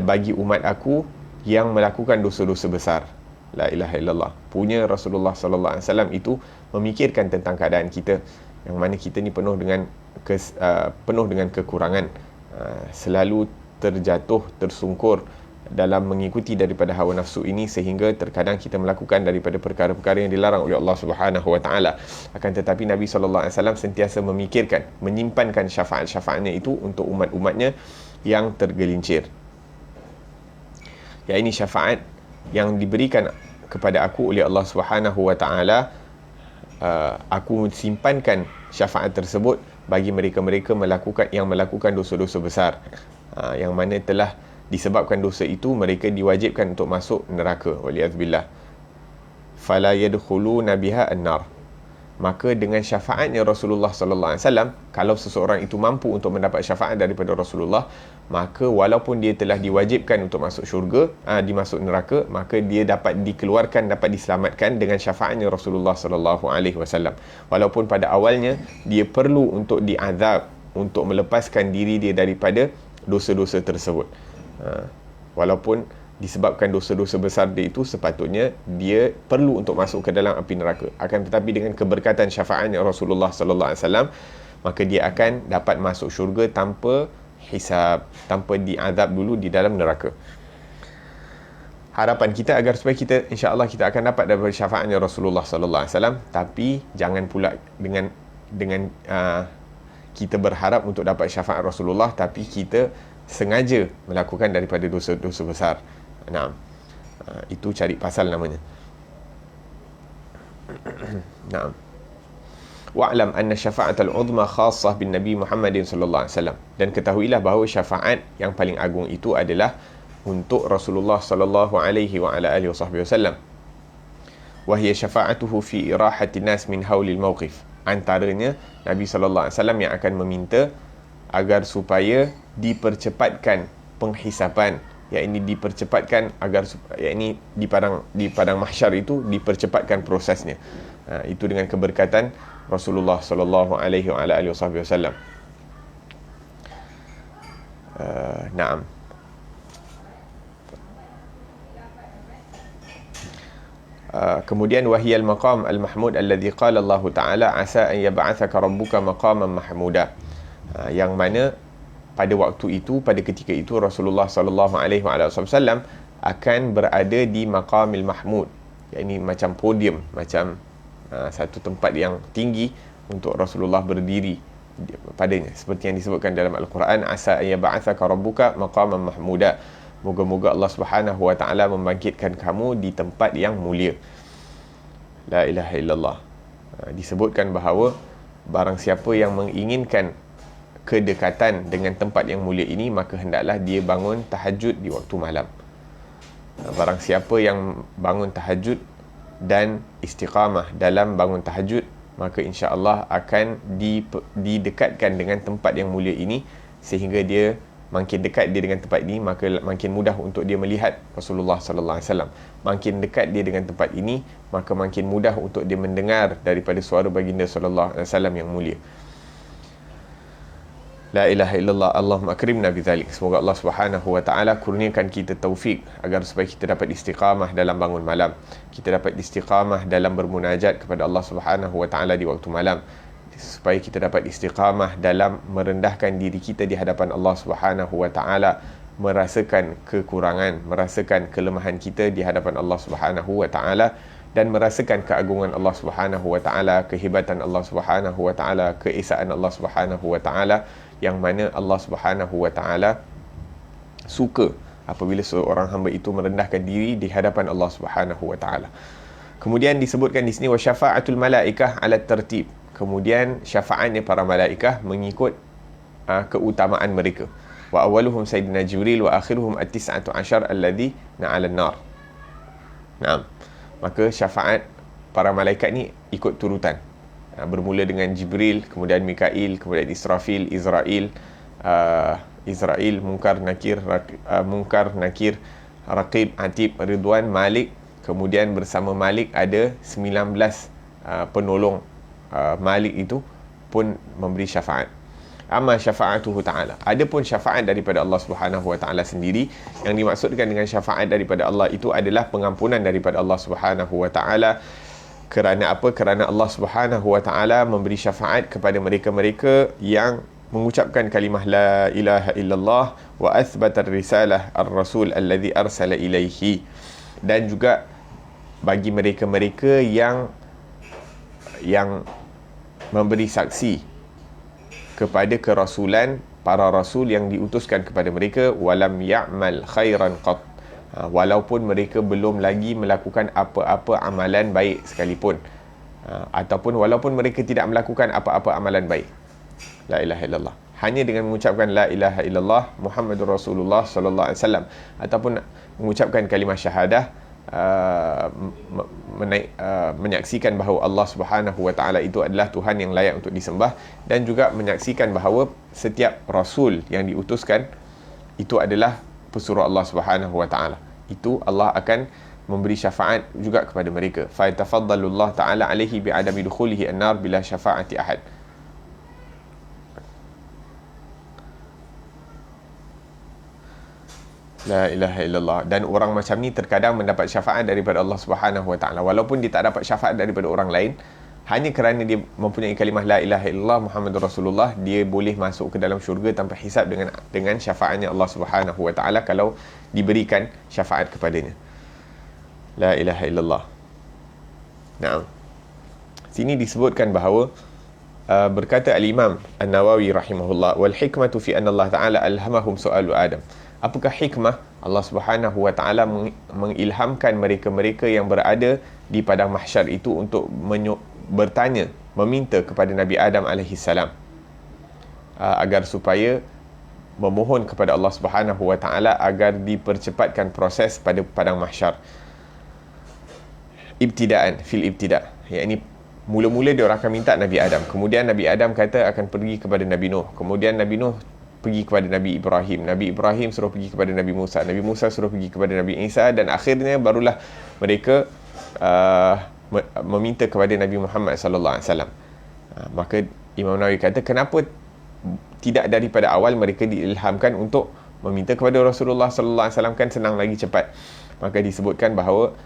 bagi umat aku yang melakukan dosa-dosa besar. La ilaha illallah. Punya Rasulullah sallallahu alaihi wasallam itu memikirkan tentang keadaan kita, yang mana kita ni penuh dengan kekurangan, selalu terjatuh, tersungkur dalam mengikuti daripada hawa nafsu ini, sehingga terkadang kita melakukan daripada perkara-perkara yang dilarang oleh Allah Subhanahu wa taala. Akan tetapi Nabi sallallahu alaihi wasallam sentiasa memikirkan, menyimpankan syafaat-syafaatnya itu untuk umat-umatnya yang tergelincir. Ya, ini syafaat yang diberikan kepada aku oleh Allah Subhanahu wa taala. Aku simpankan syafaat tersebut bagi mereka-mereka yang melakukan dosa-dosa besar, yang mana telah disebabkan dosa itu mereka diwajibkan untuk masuk neraka, waliyazbillah. Fala yadkhuluna biha an-nar. Maka dengan syafaatnya Rasulullah sallallahu alaihi wasallam, kalau seseorang itu mampu untuk mendapat syafaat daripada Rasulullah, maka walaupun dia telah diwajibkan untuk masuk syurga, dimasuk neraka, maka dia dapat dikeluarkan, dapat diselamatkan dengan syafaatnya Rasulullah sallallahu alaihi wasallam. Walaupun pada awalnya dia perlu untuk diazab, untuk melepaskan diri dia daripada dosa-dosa tersebut. Walaupun disebabkan dosa-dosa besar dia itu, sepatutnya dia perlu untuk masuk ke dalam api neraka. Akan tetapi dengan keberkatan syafaatnya Rasulullah sallallahu alaihi wasallam, maka dia akan dapat masuk syurga tanpa hisab, tanpa diazab dulu di dalam neraka. Harapan kita agar supaya kita, insya-Allah, kita akan dapat daripada syafaatnya Rasulullah sallallahu alaihi wasallam, tapi jangan pula dengan kita berharap untuk dapat syafaat Rasulullah tapi kita sengaja melakukan daripada dosa-dosa besar. Nah, itu cari pasal namanya. Naam. Wa'lam anna syafa'atul uzma khassah bin Nabi Muhammadin sallallahu alaihi wasallam. Dan ketahuilah bahawa syafaat yang paling agung itu adalah untuk Rasulullah sallallahu alaihi wa ala alihi wasallam. Wa hiya syafa'atuhu fi irahatin nas min haulil mawqif. Antaranya Nabi sallallahu alaihi wasallam yang akan meminta agar supaya dipercepatkan penghisapan, yakni dipercepatkan agar yakni di padang mahsyar itu dipercepatkan prosesnya. Itu dengan keberkatan Rasulullah sallallahu alaihi wa ala alihi wasallam. Naam. Kemudian wahiyal maqam al-mahmud alladhi qala Allah Ta'ala asa an yab'athaka rabbuka maqaman mahmuda. Yang mana pada waktu itu, pada ketika itu Rasulullah sallallahu alaihi wasallam akan berada di maqamil mahmud, yakni macam podium, macam satu tempat yang tinggi untuk Rasulullah berdiri padanya, seperti yang disebutkan dalam Al-Quran, asa an yab'athaka rabbuka maqaman mahmuda. Moga-moga Allah Subhanahu wa taala membangkitkan kamu di tempat yang mulia. La ilaha illallah. Disebutkan bahawa barang siapa yang menginginkan kedekatan dengan tempat yang mulia ini, maka hendaklah dia bangun tahajud di waktu malam. Barang siapa yang bangun tahajud dan istiqamah dalam bangun tahajud, maka insya-Allah akan didekatkan dengan tempat yang mulia ini, sehingga dia makin dekat dia dengan tempat ini, maka makin mudah untuk dia melihat Rasulullah sallallahu alaihi wasallam. Makin dekat dia dengan tempat ini, maka makin mudah untuk dia mendengar daripada suara baginda sallallahu alaihi wasallam yang mulia. La ilaha illallah, Allahumma akrimna bidzalik. Semoga Allah Subhanahu wa taala kurniakan kita taufik agar supaya kita dapat istiqamah dalam bangun malam. Kita dapat istiqamah dalam bermunajat kepada Allah Subhanahu wa taala di waktu malam. Supaya kita dapat istiqamah dalam merendahkan diri kita di hadapan Allah Subhanahu wa taala, merasakan kekurangan, merasakan kelemahan kita di hadapan Allah Subhanahu wa taala, dan merasakan keagungan Allah Subhanahu wa taala, kehebatan Allah Subhanahu wa taala, keesaan Allah Subhanahu wa taala, yang mana Allah Subhanahu wa taala suka apabila seorang hamba itu merendahkan diri di hadapan Allah Subhanahu wa taala. Kemudian disebutkan di sini wa syafa'atul malaikah ala tertib. Kemudian syafaatnya para malaikah mengikut keutamaan mereka. Wa awaluhum sayyidina Jibril wa akhiruhum at-tis'atu asyar alladhi na'ala an-nar. Naam. Maka syafaat para malaikat ni ikut turutan. Bermula dengan Jibril, kemudian Mikail, kemudian Israfil, Israel, Munkar, Nakir, Raqib, Atib, Ridwan, Malik. Kemudian bersama Malik ada 19 penolong. Malik itu pun memberi syafaat. Amma syafa'atuhu ta'ala. Adapun syafaat daripada Allah Subhanahu wa ta'ala sendiri, yang dimaksudkan dengan syafaat daripada Allah itu adalah pengampunan daripada Allah Subhanahu wa ta'ala. Kerana apa? Kerana Allah Subhanahu wa ta'ala memberi syafaat kepada mereka-mereka yang mengucapkan kalimah la ilaha illallah wa athbatar risalah ar-rasul alladhi arsala ilaihi. Dan juga bagi mereka-mereka yang memberi saksi kepada kerasulan para rasul yang diutuskan kepada mereka, walam ya'mal khairan qat, walaupun mereka belum lagi melakukan apa-apa amalan baik sekalipun, ataupun walaupun mereka tidak melakukan apa-apa amalan baik. La ilaha illallah, hanya dengan mengucapkan la ilaha illallah Muhammadur Rasulullah sallallahu alaihi wasallam, ataupun mengucapkan kalimah syahadah, menyaksikan bahawa Allah Subhanahu wa taala itu adalah Tuhan yang layak untuk disembah, dan juga menyaksikan bahawa setiap rasul yang diutuskan itu adalah pesuruh Allah Subhanahu wa taala. Itu Allah akan memberi syafaat juga kepada mereka. Fa tafaddalullah taala alaihi bi adami dukhulihi an-nar bila syafaati ahad. La ilaha illallah. Dan orang macam ni terkadang mendapat syafaat daripada Allah Subhanahu wa taala walaupun dia tak dapat syafaat daripada orang lain. Hanya kerana dia mempunyai kalimah la ilaha illallah Muhammadur Rasulullah, dia boleh masuk ke dalam syurga tanpa hisab dengan syafaatnya Allah Subhanahu wa taala kalau diberikan syafaat kepadanya. La ilaha illallah. Naam. Sini disebutkan bahawa berkata al-Imam An-Nawawi rahimahullah, wal hikmatu fi anna Allah taala alhamahum soalu Adam. Apakah hikmah Allah Subhanahu wa taala mengilhamkan mereka-mereka yang berada di padang mahsyar itu untuk bertanya, meminta kepada Nabi Adam alaihi salam agar supaya memohon kepada Allah Subhanahu wa taala agar dipercepatkan proses pada padang mahsyar. Ibtidaan fil ibtida', yakni mula-mula dia orang akan minta Nabi Adam, kemudian Nabi Adam kata akan pergi kepada Nabi Nuh, kemudian Nabi Nuh pergi kepada Nabi Ibrahim, Nabi Ibrahim suruh pergi kepada Nabi Musa, Nabi Musa suruh pergi kepada Nabi Isa, dan akhirnya barulah mereka meminta kepada Nabi Muhammad sallallahu alaihi wasallam. Maka Imam Nawawi kata, kenapa tidak daripada awal mereka diilhamkan untuk meminta kepada Rasulullah sallallahu alaihi wasallam, kan senang lagi, cepat. Maka disebutkan bahawa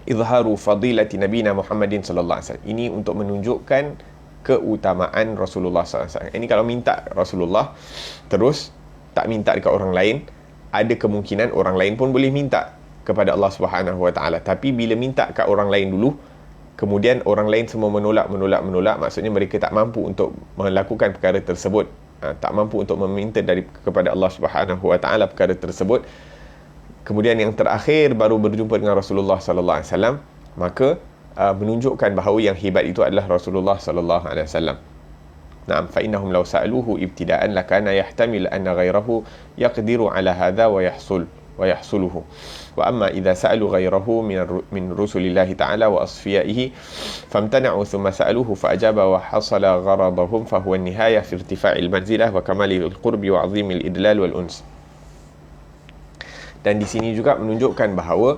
izharu fadilati nabiyina Muhammadin sallallahu alaihi wasallam, ini untuk menunjukkan keutamaan Rasulullah SAW. Ini kalau minta Rasulullah terus tak minta dekat orang lain, ada kemungkinan orang lain pun boleh minta kepada Allah Subhanahu wa taala. Tapi bila minta kat orang lain dulu, kemudian orang lain semua menolak, maksudnya mereka tak mampu untuk melakukan perkara tersebut, tak mampu untuk meminta kepada Allah Subhanahu wa taala perkara tersebut. Kemudian yang terakhir baru berjumpa dengan Rasulullah sallallahu alaihi wasallam, maka menunjukkan bahawa yang hebat itu adalah Rasulullah sallallahu alaihi wasallam. Naam, fa innahum law sa'aluhu ibtida'an lakana yahtamil anna ghayrahu yaqdiru ala hadha wa yahsuluhu. Wa amma idza sa'alu ghayrahu min rusulillahi ta'ala wa asfiyaihi famtana'u thumma sa'aluhu fa ajaba wa hasala gharadahum fa huwa an-nihayah fi irtifa'il manzilah wa kamalil qurbi wa 'azimil idlal wal uns. Dan di sini juga menunjukkan bahawa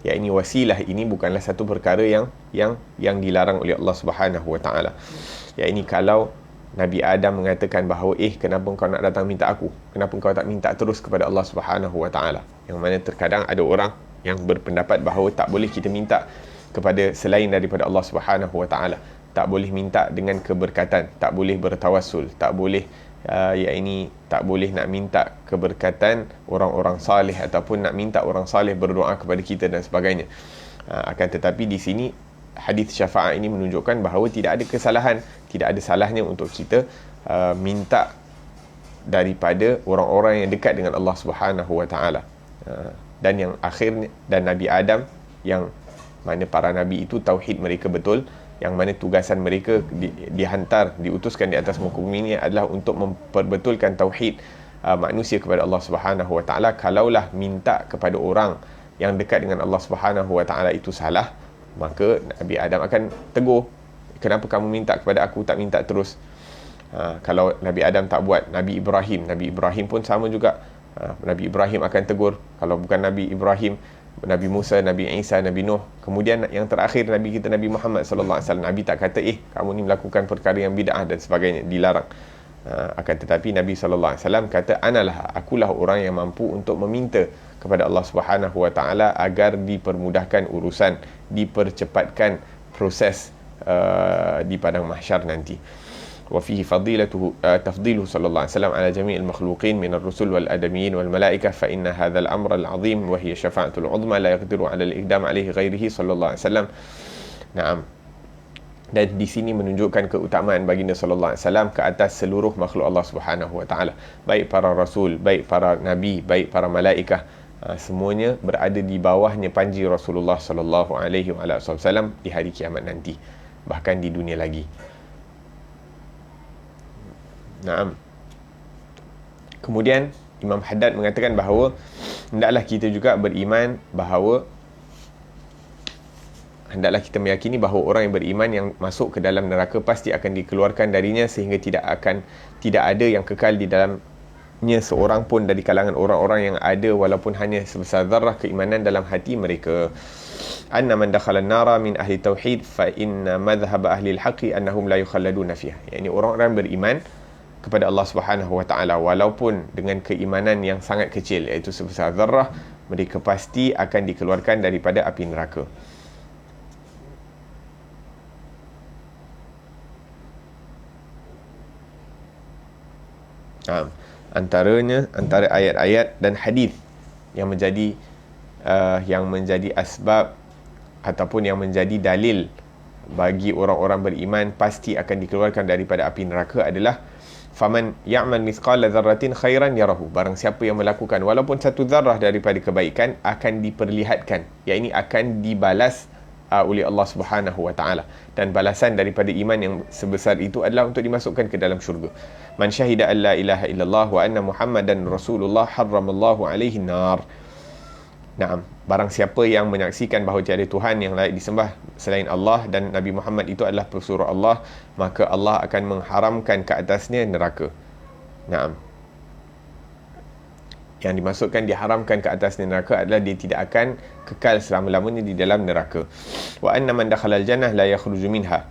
yakni wasilah ini bukanlah satu perkara yang dilarang oleh Allah Subhanahu wa taala. Yakni kalau Nabi Adam mengatakan bahawa kenapa kau nak datang minta aku? Kenapa kau tak minta terus kepada Allah Subhanahu Wa Taala? Yang mana terkadang ada orang yang berpendapat bahawa tak boleh kita minta kepada selain daripada Allah Subhanahu Wa Taala. Tak boleh minta dengan keberkatan, tak boleh bertawassul, tak boleh tak boleh nak minta keberkatan orang-orang salih ataupun nak minta orang salih berdoa kepada kita dan sebagainya. Akan tetapi di sini hadis syafaat ini menunjukkan bahawa tidak ada kesalahan, tidak ada salahnya untuk kita minta daripada orang-orang yang dekat dengan Allah Subhanahu Wa Taala. Dan yang akhirnya, dan Nabi Adam, yang mana para nabi itu tauhid mereka betul, yang mana tugasan mereka dihantar, diutuskan di atas muka bumi ini adalah untuk memperbetulkan tauhid manusia kepada Allah Subhanahu Wa Taala. Kalaulah minta kepada orang yang dekat dengan Allah Subhanahu Wa Taala itu salah, maka Nabi Adam akan tegur, kenapa kamu minta kepada aku, tak minta terus? Kalau Nabi Adam tak buat, Nabi Ibrahim pun sama juga. Nabi Ibrahim akan tegur. Kalau bukan Nabi Ibrahim, Nabi Musa, Nabi Isa, Nabi Nuh, kemudian yang terakhir Nabi kita Nabi Muhammad sallallahu alaihi wasallam, Nabi tak kata kamu ni melakukan perkara yang bid'ah dan sebagainya, dilarang. Akan tetapi Nabi sallallahu alaihi wasallam kata, akulah orang yang mampu untuk meminta kepada Allah Subhanahu Wa Taala agar dipermudahkan urusan, dipercepatkan proses di padang mahsyar nanti. وفيه تفضيله صلى الله عليه وسلم على جميع المخلوقين من الرسل والآدميين والملائكة فإن هذا الأمر العظيم وهي شفاعة العظمى لا يقدر على الإقدام عليه غيره صلى الله عليه وسلم. نعم. Dan di sini menunjukkan keutamaan baginda sallallahu alaihi wasallam ke atas seluruh makhluk Allah Subhanahu Wa Taala, baik para rasul, baik para nabi, baik para malaikah, semuanya berada di bawahnya panji Rasulullah sallallahu alaihi wasallam di hari kiamat nanti, bahkan di dunia lagi. Naam. Kemudian Imam Haddad mengatakan bahawa hendaklah kita juga beriman bahawa hendaklah kita meyakini bahawa orang yang beriman yang masuk ke dalam neraka pasti akan dikeluarkan darinya, sehingga tidak ada yang kekal di dalamnya seorang pun dari kalangan orang-orang yang ada walaupun hanya sebesar zarrah keimanan dalam hati mereka. Anna man dakhala an-nara min ahli tauhid fa inna madhhab ahli al-haqqi annahum la yukhalladuna fiha. Yani orang-orang beriman kepada Allah Subhanahu Wa Taala walaupun dengan keimanan yang sangat kecil, iaitu sebesar zarrah, mereka pasti akan dikeluarkan daripada api neraka. Antara ayat-ayat dan hadis yang menjadi asbab ataupun yang menjadi dalil bagi orang-orang beriman pasti akan dikeluarkan daripada api neraka adalah faman ya'mal mithqala dzarratin khairan yarahu. Barang siapa yang melakukan walaupun satu zarrah daripada kebaikan akan diperlihatkan, yakni akan dibalas oleh Allah Subhanahu Wa Taala, dan balasan daripada iman yang sebesar itu adalah untuk dimasukkan ke dalam syurga. Man syahida an la ilaha illallah wa anna Muhammadan Rasulullah harramallahu alaihi nar. Naam, barang siapa yang menyaksikan bahawa tiada Tuhan yang layak disembah selain Allah dan Nabi Muhammad itu adalah pesuruh Allah, maka Allah akan mengharamkan ke atasnya neraka. Naam. Yang dimasukkan diharamkan ke atasnya neraka adalah dia tidak akan kekal selama-lamanya di dalam neraka. Wa anna man dakhala al-jannah la yakhruju minha.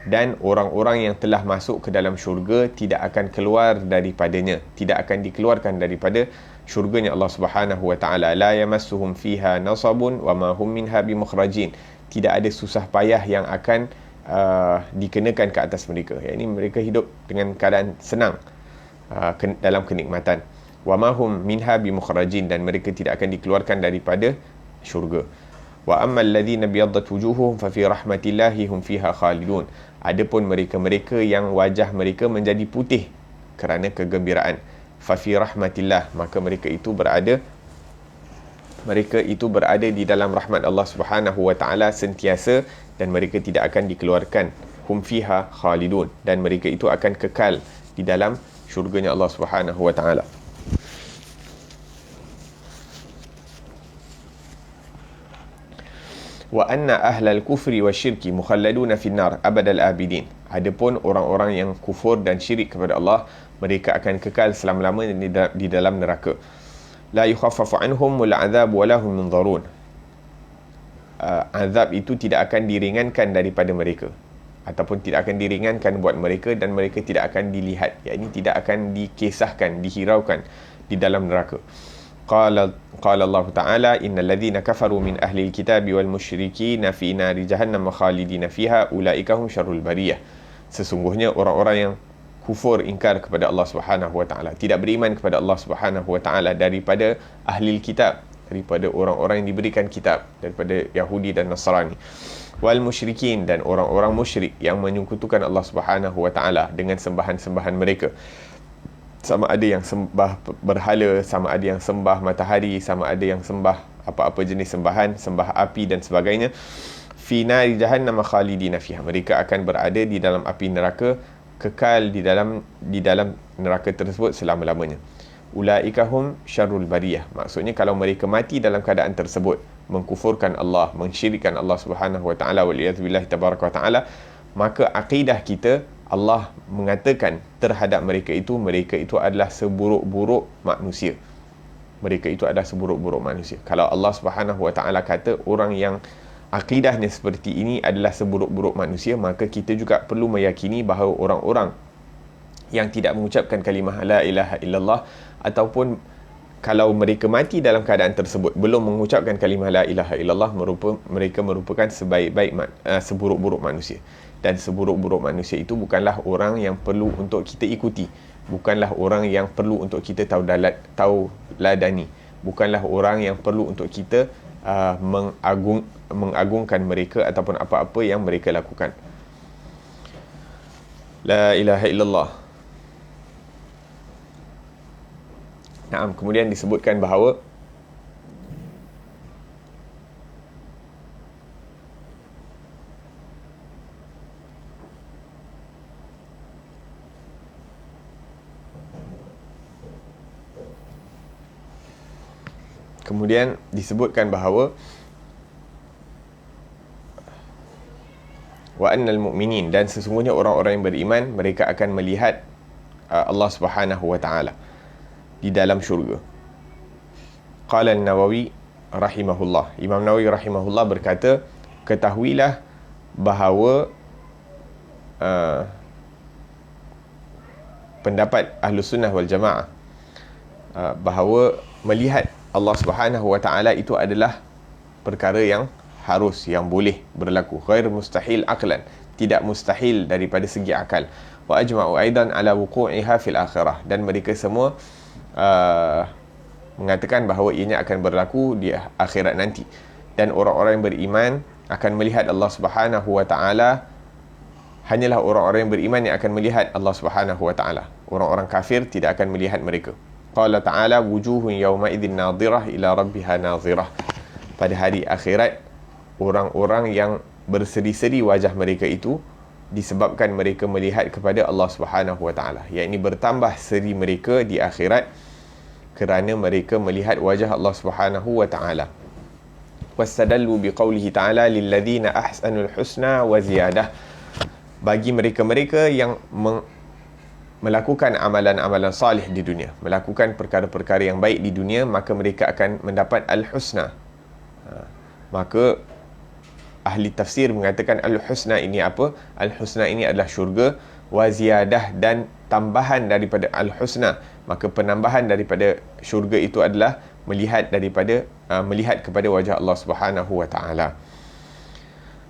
Dan orang-orang yang telah masuk ke dalam syurga tidak akan keluar daripadanya, tidak akan dikeluarkan daripada syurganya Allah Subhanahu Wa Taala. La yamassuhum fiha nasabun wa ma hum minha bimukhrajin. Tidak ada susah payah yang akan dikenakan ke atas mereka. Yakni mereka hidup dengan keadaan senang dalam kenikmatan. Wa ma hum minha bimukhrajin, dan mereka tidak akan dikeluarkan daripada syurga. Wa ammal ladzina biyaddat wujuhuhum fa fi rahmatillahi hum fiha khalidun. Adapun mereka-mereka yang wajah mereka menjadi putih kerana kegembiraan, fa fi rahmatillah, maka mereka itu berada di dalam rahmat Allah Subhanahu Wa Taala sentiasa, dan mereka tidak akan dikeluarkan. Hum fiha khalidun, dan mereka itu akan kekal di dalam syurganya Allah Subhanahu Wa Taala. Wa anna ahlal kufri wasyirki mukhalladuna finnar abadal abidin. Adapun orang-orang yang kufur dan syirik kepada Allah, mereka akan kekal selama-lamanya di dalam neraka. La yukhaffafu anhum wal azab wa lahum yunzarun. Azab itu tidak akan diringankan daripada mereka. ataupun tidak akan diringankan buat mereka, dan mereka tidak akan dilihat, yakni tidak akan dikisahkan, dihiraukan di dalam neraka. Qala Allah Ta'ala, innal ladzina kafaru min ahli alkitabi wal musyrikin fi nari jahannam khalidina fiha ulaika hum syarrul bariyah. Sesungguhnya orang-orang yang kufur, ingkar kepada Allah Subhanahu wa taala, tidak beriman kepada Allah Subhanahu wa taala daripada ahli kitab, daripada orang-orang yang diberikan kitab, daripada Yahudi dan Nasrani, wal musyrikin, dan orang-orang musyrik yang menyekutukan Allah Subhanahu wa taala dengan sembahan-sembahan mereka, sama ada yang sembah berhala, sama ada yang sembah matahari, sama ada yang sembah apa-apa jenis sembahan, sembah api dan sebagainya. Fi nari jahannam khalidina fiha, mereka akan berada di dalam api neraka, kekal di dalam neraka tersebut selama-lamanya. Ulaika hum syarrul bariyah, maksudnya kalau mereka mati dalam keadaan tersebut, mengkufurkan Allah, mensyirikkan Allah Subhanahu wa taala, wal iyaz billah tabaraka wa taala, maka akidah kita, Allah mengatakan terhadap mereka itu adalah seburuk-buruk manusia. Mereka itu adalah seburuk-buruk manusia. Kalau Allah Subhanahu wa taala kata orang yang akidahnya seperti ini adalah seburuk-buruk manusia, maka kita juga perlu meyakini bahawa orang-orang yang tidak mengucapkan kalimah la ilaha illallah, ataupun kalau mereka mati dalam keadaan tersebut belum mengucapkan kalimah la ilaha illallah, mereka merupakan seburuk-buruk manusia. Dan seburuk-buruk manusia itu bukanlah orang yang perlu untuk kita ikuti, bukanlah orang yang perlu untuk kita tauladani, bukanlah orang yang perlu untuk kita mengagungkan mereka ataupun apa-apa yang mereka lakukan. La ilaha illallah. Naam, kemudian disebutkan bahawa wa annal mu'minin, dan sesungguhnya orang-orang yang beriman mereka akan melihat Allah Subhanahu wa taala di dalam syurga. Qala an-Nawawi rahimahullah, Imam Nawawi rahimahullah berkata, ketahuilah bahawa pendapat Ahlus Sunnah wal Jamaah bahawa melihat Allah Subhanahu wa taala itu adalah perkara yang harus, yang boleh berlaku, ghair mustahil aqlan, tidak mustahil daripada segi akal. Wa ajma'u aidan ala wuqu'iha fil akhirah, dan mereka semua mengatakan bahawa ianya akan berlaku di akhirat nanti. Dan orang-orang yang beriman akan melihat Allah Subhanahu wa taala, hanyalah orang-orang yang beriman yang akan melihat Allah Subhanahu wa taala. Orang-orang kafir tidak akan melihat mereka. Qala ta'ala, wujuhun yawma idzin nadhirah ila rabbiha nadhirah. Pada hari akhirat, orang-orang yang berseri-seri wajah mereka itu disebabkan mereka melihat kepada Allah Subhanahu wa taala, yakni bertambah seri mereka di akhirat kerana mereka melihat wajah Allah Subhanahu wa taala. Wastadallu biqaulihi ta'ala lilladzina ahsanul husna wa ziyadah. Bagi mereka-mereka yang melakukan amalan-amalan salih di dunia, melakukan perkara-perkara yang baik di dunia, maka mereka akan mendapat al-husna. Maka ahli tafsir mengatakan al-husna ini apa? Al-husna ini adalah syurga, wa ziyadah, dan tambahan daripada al-husna. Maka penambahan daripada syurga itu adalah melihat kepada wajah Allah Subhanahu wa taala.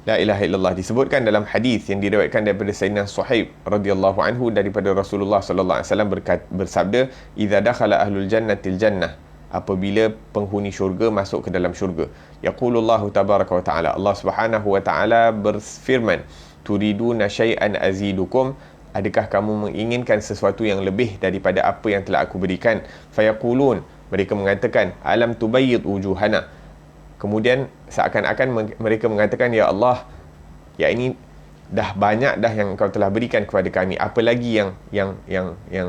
La ilaha illallah. Disebutkan dalam hadis yang diriwayatkan daripada Sayyidina Suhaib radhiyallahu anhu daripada Rasulullah sallallahu alaihi wasallam bersabda, idza dakhala ahlul jannatil jannah, apabila penghuni syurga masuk ke dalam syurga, yaqulullahu tabaraka wa taala, Allah Subhanahu wa taala berfirman, turiduna syai'an azidukum, adakah kamu menginginkan sesuatu yang lebih daripada apa yang telah aku berikan? Fayaqulun, mereka mengatakan, alam tubayyid wujuhana. Kemudian seakan-akan mereka mengatakan, ya Allah, ya ini dah banyak dah yang engkau telah berikan kepada kami, apa lagi yang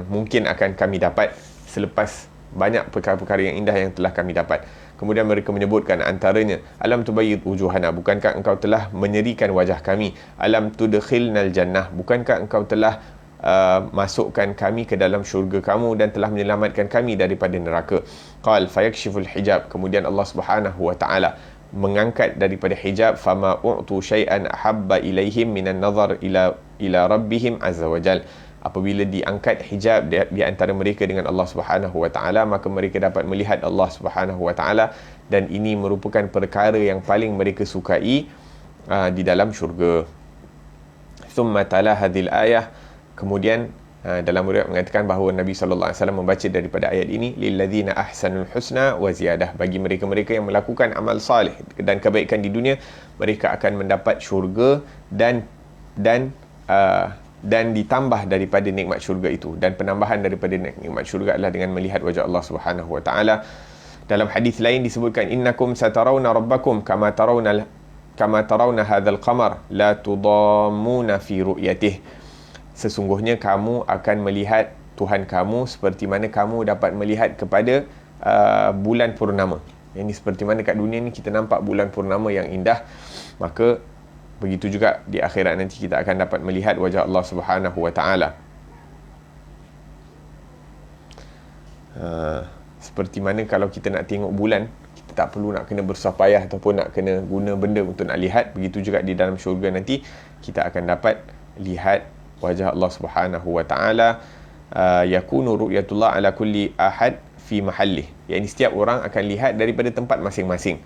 mungkin akan kami dapat selepas banyak perkara-perkara yang indah yang telah kami dapat. Kemudian mereka menyebutkan antaranya, alam tubayyid wujuhana, bukankah engkau telah menyerikan wajah kami? Alam tudkhilnal jannah, bukankah engkau telah masukkan kami ke dalam syurga kamu dan telah menyelamatkan kami daripada neraka? Qal fayakshiful hijab, kemudian Allah Subhanahu wa taala mengangkat daripada hijab, fama u'tu syai'an ahabba ilaihim minan nazar ila rabbihim azza wajal. Apabila diangkat hijab di antara mereka dengan Allah Subhanahu wa taala, maka mereka dapat melihat Allah Subhanahu wa taala, dan ini merupakan perkara yang paling mereka sukai di dalam syurga. Thumma tala hadhil ayah, kemudian dalam riwayat mengatakan bahawa Nabi sallallahu alaihi wasallam membaca daripada ayat ini, lilladzina ahsanul husna wa ziyadah, bagi mereka-mereka yang melakukan amal salih dan kebaikan di dunia, mereka akan mendapat syurga dan ditambah daripada nikmat syurga itu, dan penambahan daripada nikmat syurga adalah dengan melihat wajah Allah Subhanahu wa taala. Dalam hadis lain disebutkan, innakum satarawna rabbakum kama tarawna hadzal qamar la tudammuna fi ru'yatih. Sesungguhnya kamu akan melihat Tuhan kamu seperti mana kamu dapat melihat kepada bulan purnama. Yang ini seperti mana kat dunia ni kita nampak bulan purnama yang indah, maka begitu juga di akhirat nanti kita akan dapat melihat wajah Allah Subhanahu wa taala. Seperti mana kalau kita nak tengok bulan, kita tak perlu nak kena bersusah payah ataupun nak kena guna benda untuk nak lihat. Begitu juga di dalam syurga nanti kita akan dapat lihat wajah Allah Subhanahu wa taala. Yakunu ru'yatullah ala kulli ahad fi mahallih, yakni setiap orang akan lihat daripada tempat masing-masing.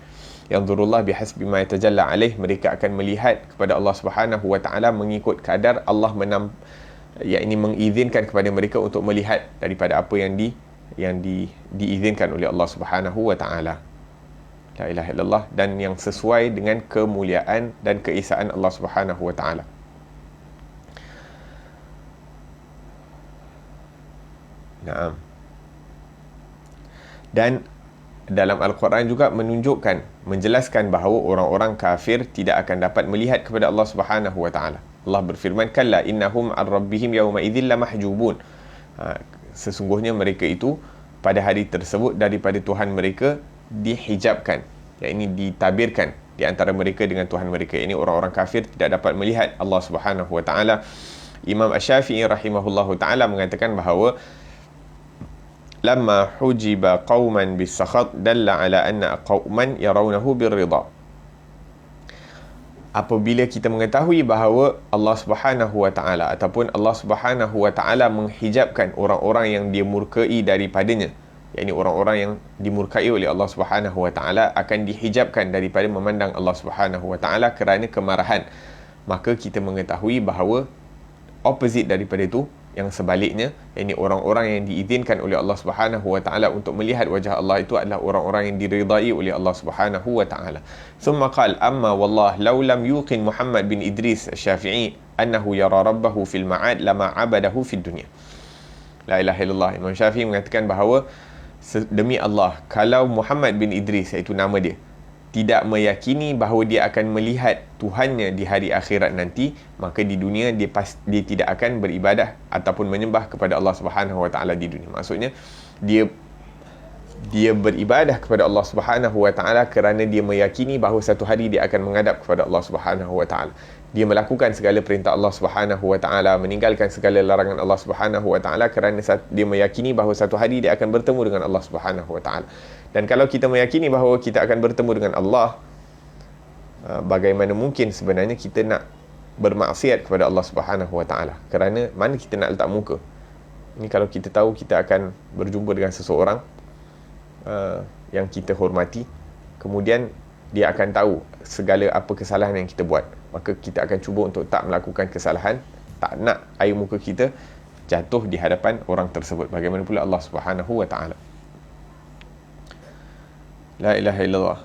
Yanzurullah bihasbi ma yatajalla alaih, mereka akan melihat kepada Allah Subhanahu wa taala mengikut kadar Allah yakni mengizinkan kepada mereka untuk melihat daripada apa yang diizinkan oleh Allah Subhanahu wa taala. La ilaha illallah, dan yang sesuai dengan kemuliaan dan keesaan Allah Subhanahu wa taala. Naam. Dan dalam Al-Quran juga menjelaskan bahawa orang-orang kafir tidak akan dapat melihat kepada Allah Subhanahu wa taala. Allah berfirman, kalla innahum an rabbihim yawma idzil lamahjubun. Sesungguhnya mereka itu pada hari tersebut daripada Tuhan mereka dihijabkan, yakni ditabirkan di antara mereka dengan Tuhan mereka. Ini orang-orang kafir tidak dapat melihat Allah Subhanahu wa taala. Imam Asy-Syafi'i rahimahullahu taala mengatakan bahawa lamma hujiba qauman bis-sakhat dalla ala anna qauman yarawnahu bir-ridha. Apabila kita mengetahui bahawa Allah Subhanahu wa taala ataupun Allah Subhanahu wa taala menghijabkan orang-orang yang dia murkai daripadanya, yakni orang-orang yang dimurkai oleh Allah Subhanahu wa taala akan dihijabkan daripada memandang Allah Subhanahu wa taala kerana kemarahan, maka kita mengetahui bahawa opposite daripada itu, yang sebaliknya, yakni orang-orang yang diizinkan oleh Allah Subhanahu wa taala untuk melihat wajah Allah itu adalah orang-orang yang diridai oleh Allah Subhanahu wa taala. Thumma qala amma wallah law lam yuqin Muhammad bin Idris Asy-Syafi'i annahu yara rabbahu fil ma'ad lama 'abadahu fid dunya. La ilaha illallah. Imam Syafi'i mengatakan bahawa demi Allah, kalau Muhammad bin Idris, iaitu nama dia, tidak meyakini bahawa dia akan melihat Tuhannya di hari akhirat nanti, maka di dunia dia tidak akan beribadah ataupun menyembah kepada Allah Subhanahu wa taala di dunia. Maksudnya dia beribadah kepada Allah Subhanahu wa taala kerana dia meyakini bahawa satu hari dia akan menghadap kepada Allah Subhanahu wa taala. Dia melakukan segala perintah Allah Subhanahu wa taala, meninggalkan segala larangan Allah Subhanahu wa taala kerana dia meyakini bahawa satu hari dia akan bertemu dengan Allah Subhanahu wa taala. Dan kalau kita meyakini bahawa kita akan bertemu dengan Allah, bagaimana mungkin sebenarnya kita nak bermaksiat kepada Allah Subhanahu wa taala? Kerana mana kita nak letak muka? Ini kalau kita tahu kita akan berjumpa dengan seseorang yang kita hormati, kemudian dia akan tahu segala apa kesalahan yang kita buat, maka kita akan cuba untuk tak melakukan kesalahan, tak nak air muka kita jatuh di hadapan orang tersebut. Bagaimana pula Allah Subhanahu wa taala? La ilaha illallah.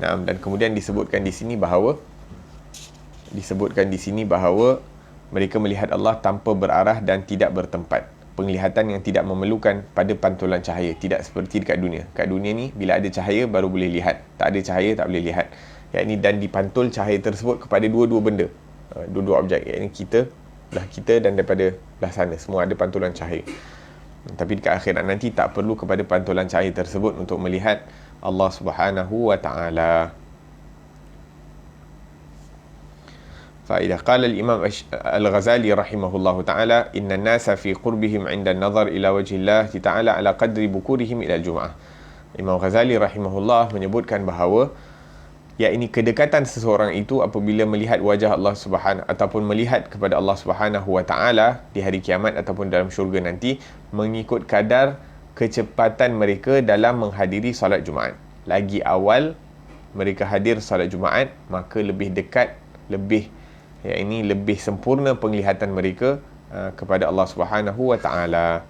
Nah, dan kemudian disebutkan di sini bahawa mereka melihat Allah tanpa berarah dan tidak bertempat. Penglihatan yang tidak memerlukan pada pantulan cahaya, tidak seperti dekat dunia. Kat dunia ni bila ada cahaya baru boleh lihat, tak ada cahaya tak boleh lihat. Yakni dan dipantul cahaya tersebut kepada dua-dua benda, dua-dua objek, yakni belah kita dan daripada belah sana, semua ada pantulan cahaya. Tapi dekat akhirat nanti tak perlu kepada pantulan cahaya tersebut untuk melihat Allah Subhanahu wa taala. Faedah. Qala al-Imam Al-Ghazali rahimahullahu ta'ala, inna an-nasa fi qurbihim 'inda an-nazar ila wajhi Allah ta'ala ala qadri bukurihim ila al-jum'ah. Imam Ghazali rahimahullah menyebutkan bahawa yakni kedekatan seseorang itu apabila melihat wajah Allah Subhanahu ataupun melihat kepada Allah Subhanahu wa taala di hari kiamat ataupun dalam syurga nanti mengikut kadar kecepatan mereka dalam menghadiri solat Jumaat. Lagi awal mereka hadir solat Jumaat, maka lebih dekat, lebih sempurna penglihatan mereka kepada Allah Subhanahu wa taala.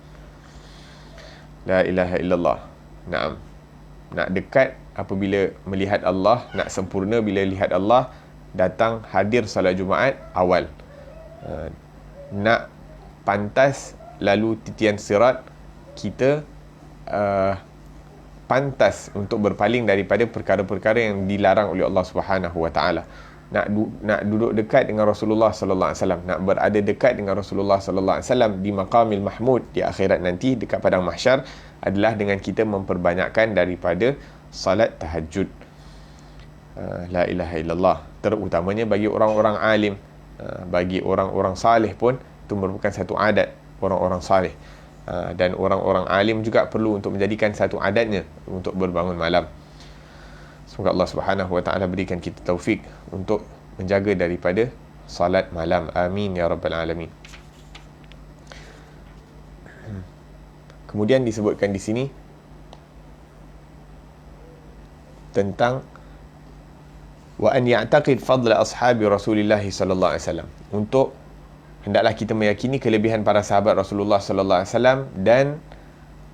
La ilaha illallah. Naam. Nak dekat apabila melihat Allah, nak sempurna bila lihat Allah, datang hadir solat Jumaat awal. Nak pantas lalu titian sirat, kita pantas untuk berpaling daripada perkara-perkara yang dilarang oleh Allah Subhanahu wa taala. Nak duduk dekat dengan Rasulullah sallallahu alaihi wasallam, nak berada dekat dengan Rasulullah sallallahu alaihi wasallam di maqamil mahmud di akhirat nanti dekat padang mahsyar adalah dengan kita memperbanyakkan daripada salat tahajud. La ilaha illallah. Terutamanya bagi orang-orang alim, bagi orang-orang salih pun itu merupakan satu adat orang-orang salih. Dan orang-orang alim juga perlu untuk menjadikan satu adatnya untuk berbangun malam. Semoga Allah Subhanahu wa taala berikan kita taufik untuk menjaga daripada salat malam. Amin ya rabbal alamin. Kemudian disebutkan di sini tentang wa an ya'taqid fadla ashabi Rasulillah sallallahu alaihi wasallam. Untuk hendaklah kita meyakini kelebihan para sahabat Rasulullah sallallahu alaihi wasallam dan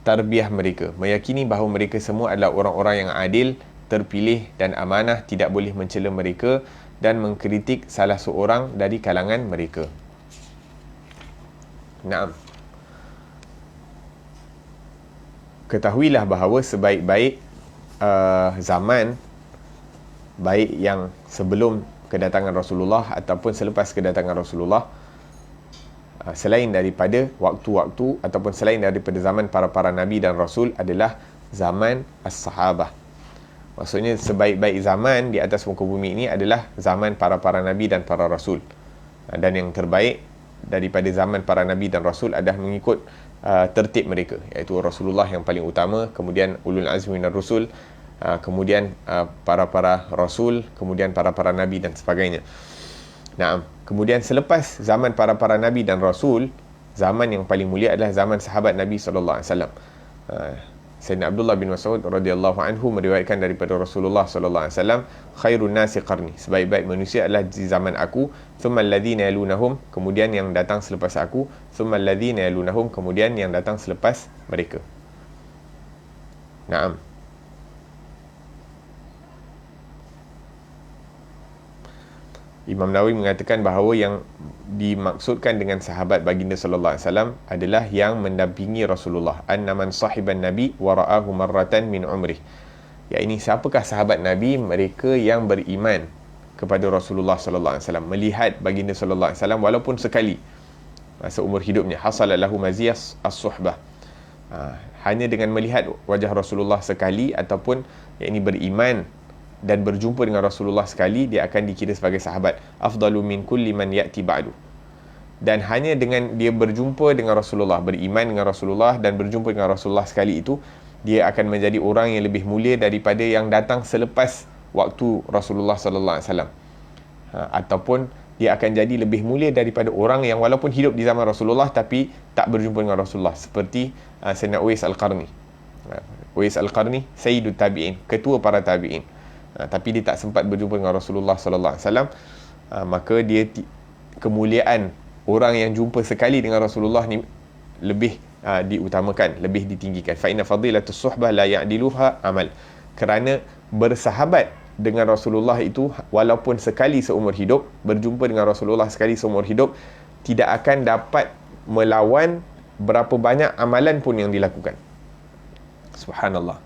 tarbiyah mereka. Meyakini bahawa mereka semua adalah orang-orang yang adil, terpilih dan amanah, tidak boleh mencela mereka dan mengkritik salah seorang dari kalangan mereka. Naam. Ketahuilah bahawa sebaik-baik zaman, baik yang sebelum kedatangan Rasulullah ataupun selepas kedatangan Rasulullah, selain daripada waktu-waktu ataupun selain daripada zaman para Nabi dan Rasul adalah zaman as-sahabah. Maksudnya sebaik-baik zaman di atas muka bumi ini adalah zaman para Nabi dan para Rasul. Dan yang terbaik daripada zaman para Nabi dan Rasul adalah mengikut tertib mereka, iaitu Rasulullah yang paling utama, kemudian ulul azmi minar rusul, kemudian para Rasul, kemudian para Nabi dan sebagainya. Nah, kemudian selepas zaman para Nabi dan Rasul, zaman yang paling mulia adalah zaman sahabat Nabi SAW. Sayyidina Abdullah bin Mas'ud radhiyallahu anhu meriwayatkan daripada Rasulullah sallallahu alaihi wasallam, khairun nasi qarni, sebaik-baik manusia adalah di zaman aku, thumma alladhina yalunahum, kemudian yang datang selepas aku, thumma alladhina yalunahum, kemudian yang datang selepas mereka. Naam. Imam Nawawi mengatakan bahawa yang dimaksudkan dengan sahabat baginda sallallahu alaihi wasallam adalah yang mendampingi Rasulullah. Annaman sahiban nabi wa ra'ahu marratan min umrih. Ya, ini siapakah sahabat Nabi? Mereka yang beriman kepada Rasulullah sallallahu alaihi wasallam, melihat baginda sallallahu alaihi wasallam walaupun sekali seumur hidupnya. Hasala lahu maziyas as-suhbah. Hanya dengan melihat wajah Rasulullah sekali ataupun yakni beriman dan berjumpa dengan Rasulullah sekali, dia akan dikira sebagai sahabat. Afdalu min kulli man ya'ti ba'du. Dan hanya dengan dia berjumpa dengan Rasulullah, beriman dengan Rasulullah dan berjumpa dengan Rasulullah sekali itu, dia akan menjadi orang yang lebih mulia daripada yang datang selepas waktu Rasulullah sallallahu alaihi wasallam. Ataupun dia akan jadi lebih mulia daripada orang yang walaupun hidup di zaman Rasulullah tapi tak berjumpa dengan Rasulullah, seperti Sayyidina Uwais Al-Qarni. Uwais Al-Qarni sayyidut tabi'in, ketua para tabi'in. Tapi dia tak sempat berjumpa dengan Rasulullah sallallahu alaihi wasallam, maka dia kemuliaan orang yang jumpa sekali dengan Rasulullah ni lebih diutamakan, lebih ditinggikan. Fa inna fadilatus suhbah la ya'diluha amal. Kerana bersahabat dengan Rasulullah itu walaupun sekali seumur hidup, berjumpa dengan Rasulullah sekali seumur hidup, tidak akan dapat melawan berapa banyak amalan pun yang dilakukan. Subhanallah.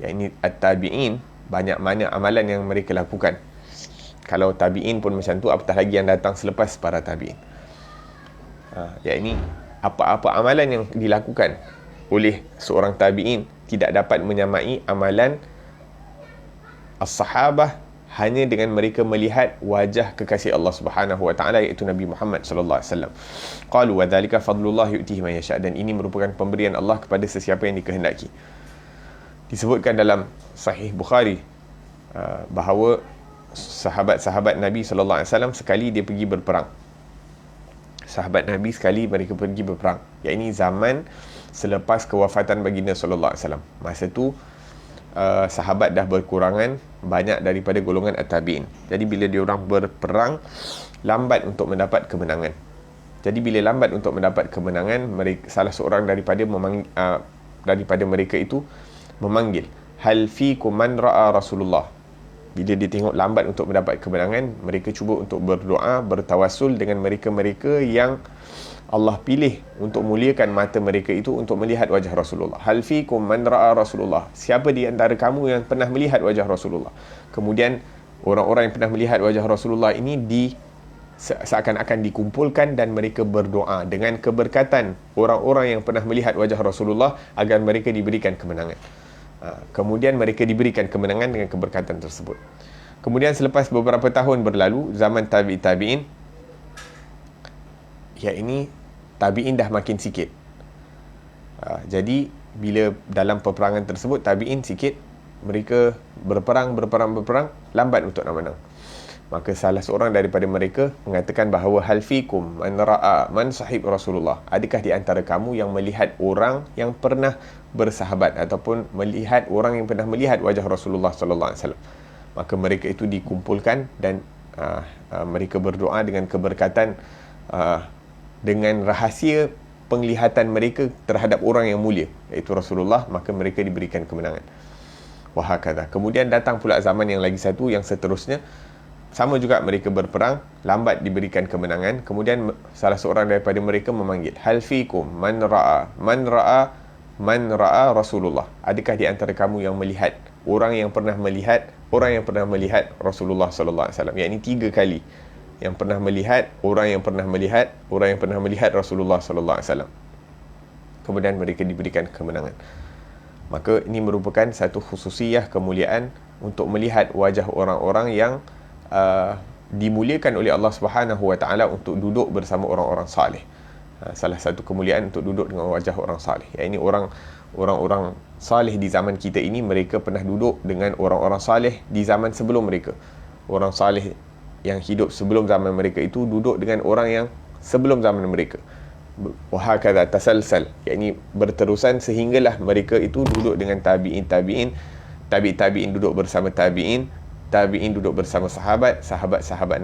Ya, ini at-tabi'in, banyak mana amalan yang mereka lakukan. Kalau tabi'in pun macam tu, apatah lagi yang datang selepas para tabi'in. Ya, ini apa-apa amalan yang dilakukan oleh seorang tabi'in tidak dapat menyamai amalan as-sahabah hanya dengan mereka melihat wajah kekasih Allah Subhanahu wa taala, iaitu Nabi Muhammad sallallahu alaihi wasallam. Qalu wa dzalika fadlullah yu'tihi man yasha, dan ini merupakan pemberian Allah kepada sesiapa yang dikehendaki. Disebutkan dalam Sahih Bukhari bahawa sahabat-sahabat Nabi sallallahu alaihi wasallam sekali dia pergi berperang. Sahabat Nabi sekali mereka pergi berperang, iaitu zaman selepas kewafatan baginda sallallahu alaihi wasallam. Masa tu sahabat dah berkurangan banyak daripada golongan at-tabi'in. Jadi bila diorang berperang, lambat untuk mendapat kemenangan. Jadi bila lambat untuk mendapat kemenangan, salah seorang daripada mereka itu memanggil, hal fikum man ra'a Rasulullah. Bila dia tengok lambat untuk mendapat kemenangan, mereka cuba untuk berdoa, bertawassul dengan mereka-mereka yang Allah pilih untuk muliakan mata mereka itu untuk melihat wajah Rasulullah. Hal fikum man ra'a Rasulullah. Siapa di antara kamu yang pernah melihat wajah Rasulullah? Kemudian orang-orang yang pernah melihat wajah Rasulullah ini seakan-akan dikumpulkan dan mereka berdoa dengan keberkatan orang-orang yang pernah melihat wajah Rasulullah agar mereka diberikan kemenangan. Kemudian mereka diberikan kemenangan dengan keberkatan tersebut. Kemudian selepas beberapa tahun berlalu, zaman tabi'in, ini tabi'in dah makin sikit. Jadi bila dalam peperangan tersebut tabi'in sikit, mereka berperang, lambat untuk nak menang. Maka salah seorang daripada mereka mengatakan bahawa hal fikum man ra'a man sahib Rasulullah. Adakah di antara kamu yang melihat orang yang pernah bersahabat ataupun melihat orang yang pernah melihat wajah Rasulullah sallallahu alaihi wasallam? Maka mereka itu dikumpulkan dan mereka berdoa dengan keberkatan, dengan rahasia penglihatan mereka terhadap orang yang mulia, iaitu Rasulullah, maka mereka diberikan kemenangan. Wahakadha. Kemudian datang pula zaman yang lagi satu, yang seterusnya, sama juga mereka berperang, lambat diberikan kemenangan. Kemudian salah seorang daripada mereka memanggil, hal fikum man ra'a Rasulullah. Adakah di antara kamu yang melihat orang yang pernah melihat Rasulullah sallallahu alaihi wasallam? Yakni 3 kali. Yang pernah melihat, orang yang pernah melihat Rasulullah sallallahu alaihi wasallam. Kemudian mereka diberikan kemenangan. Maka ini merupakan satu khususiyah kemuliaan untuk melihat wajah orang-orang yang dimuliakan oleh Allah Subhanahu wa taala untuk duduk bersama orang-orang saleh. Salah satu kemuliaan untuk duduk dengan wajah orang saleh. Ini orang-orang saleh di zaman kita ini, mereka pernah duduk dengan orang-orang saleh di zaman sebelum mereka. Orang saleh yang hidup sebelum zaman mereka itu duduk dengan orang yang sebelum zaman mereka. Wahakadha tasalsal, yakni berterusan sehinggalah mereka itu duduk dengan tabi'in duduk bersama tabi'in duduk bersama sahabat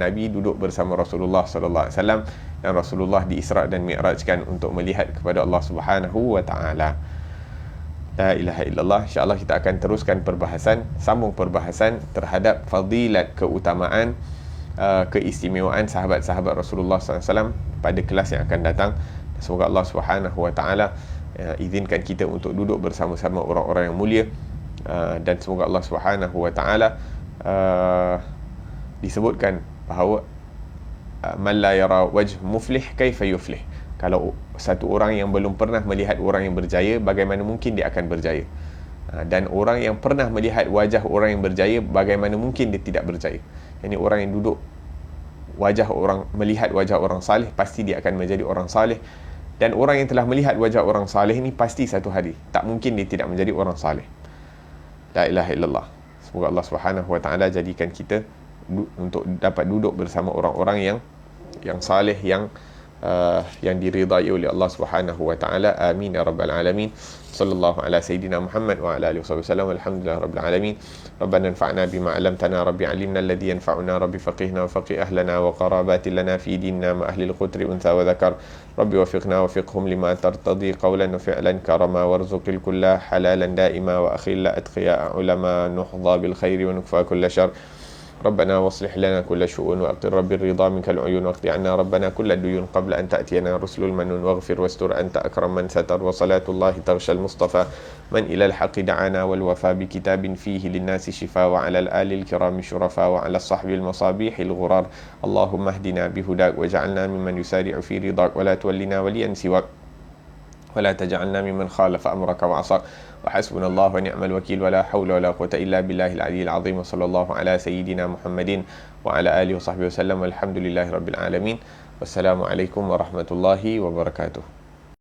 Nabi duduk bersama Rasulullah sallallahu alaihi wasallam, dan Rasulullah diisra' dan mi'rajkan untuk melihat kepada Allah Subhanahu wa taala. La ilaha illallah. InsyaAllah kita akan teruskan sambung perbahasan terhadap fadilat, keutamaan, keistimewaan sahabat-sahabat Rasulullah SAW pada kelas yang akan datang. Semoga Allah Subhanahu wa taala izinkan kita untuk duduk bersama-sama orang-orang yang mulia, dan semoga Allah Subhanahu wa taala disebutkan bahawa man la yara wajh muflih kaifa yuflih. Kalau satu orang yang belum pernah melihat orang yang berjaya, bagaimana mungkin dia akan berjaya? Dan orang yang pernah melihat wajah orang yang berjaya, bagaimana mungkin dia tidak berjaya? Ini orang yang duduk melihat wajah orang saleh, pasti dia akan menjadi orang saleh. Dan orang yang telah melihat wajah orang saleh ini, pasti satu hari tak mungkin dia tidak menjadi orang saleh. La ilaha illallah. Semoga Allah Subhanahu wa taala jadikan kita untuk dapat duduk bersama orang-orang yang saleh, yang diridai oleh Allah Subhanahu wa taala. Amin ya rabbal alamin. Sallallahu ala sayidina Muhammad wa ala alihi wasallam. Alhamdulillah rabbil alamin. Rabbana anfa'na bima 'allamtana, rabbi 'allimna alladhi yanfa'una, rabbi faqihna wa faqih ahlana wa qarabati lana fi dinina ma ahli al-qutri untha wa dhakar. Rabbi wafiqna wa fiqhum lima tartadi qawlan wa fi'lan karama warzuqil kulla halalan daima wa akhilla atqiya ulama nuhdha bil khairi wa nukfa kulla shar. ربنا واصلح لنا كل شؤون وأقر بالرضا منك العيون واقض عنا ربنا كل الديون قبل أن تأتينا رسل المنون واغفر واستر أنت أكرم من ستر وصلاة الله تغشى المصطفى من إلى الحق دعانا والوفاء بكتاب فيه للناس شفاء وعلى الآل الكرام الشرفاء وعلى الصحب المصابيح الغرار اللهم اهدنا بهداك وجعلنا ممن يسارع في رضاك ولا تولنا وليا سواك ولا تجعلنا ممن خالف أمرك وعصاك وحسبنا الله ونعم الوكيل ولا حول ولا قوة إلا بالله العلي العظيم وصلى الله على سيدنا محمد وعلى آله وصحبه وسلم والحمد لله رب العالمين والسلام عليكم ورحمة الله وبركاته.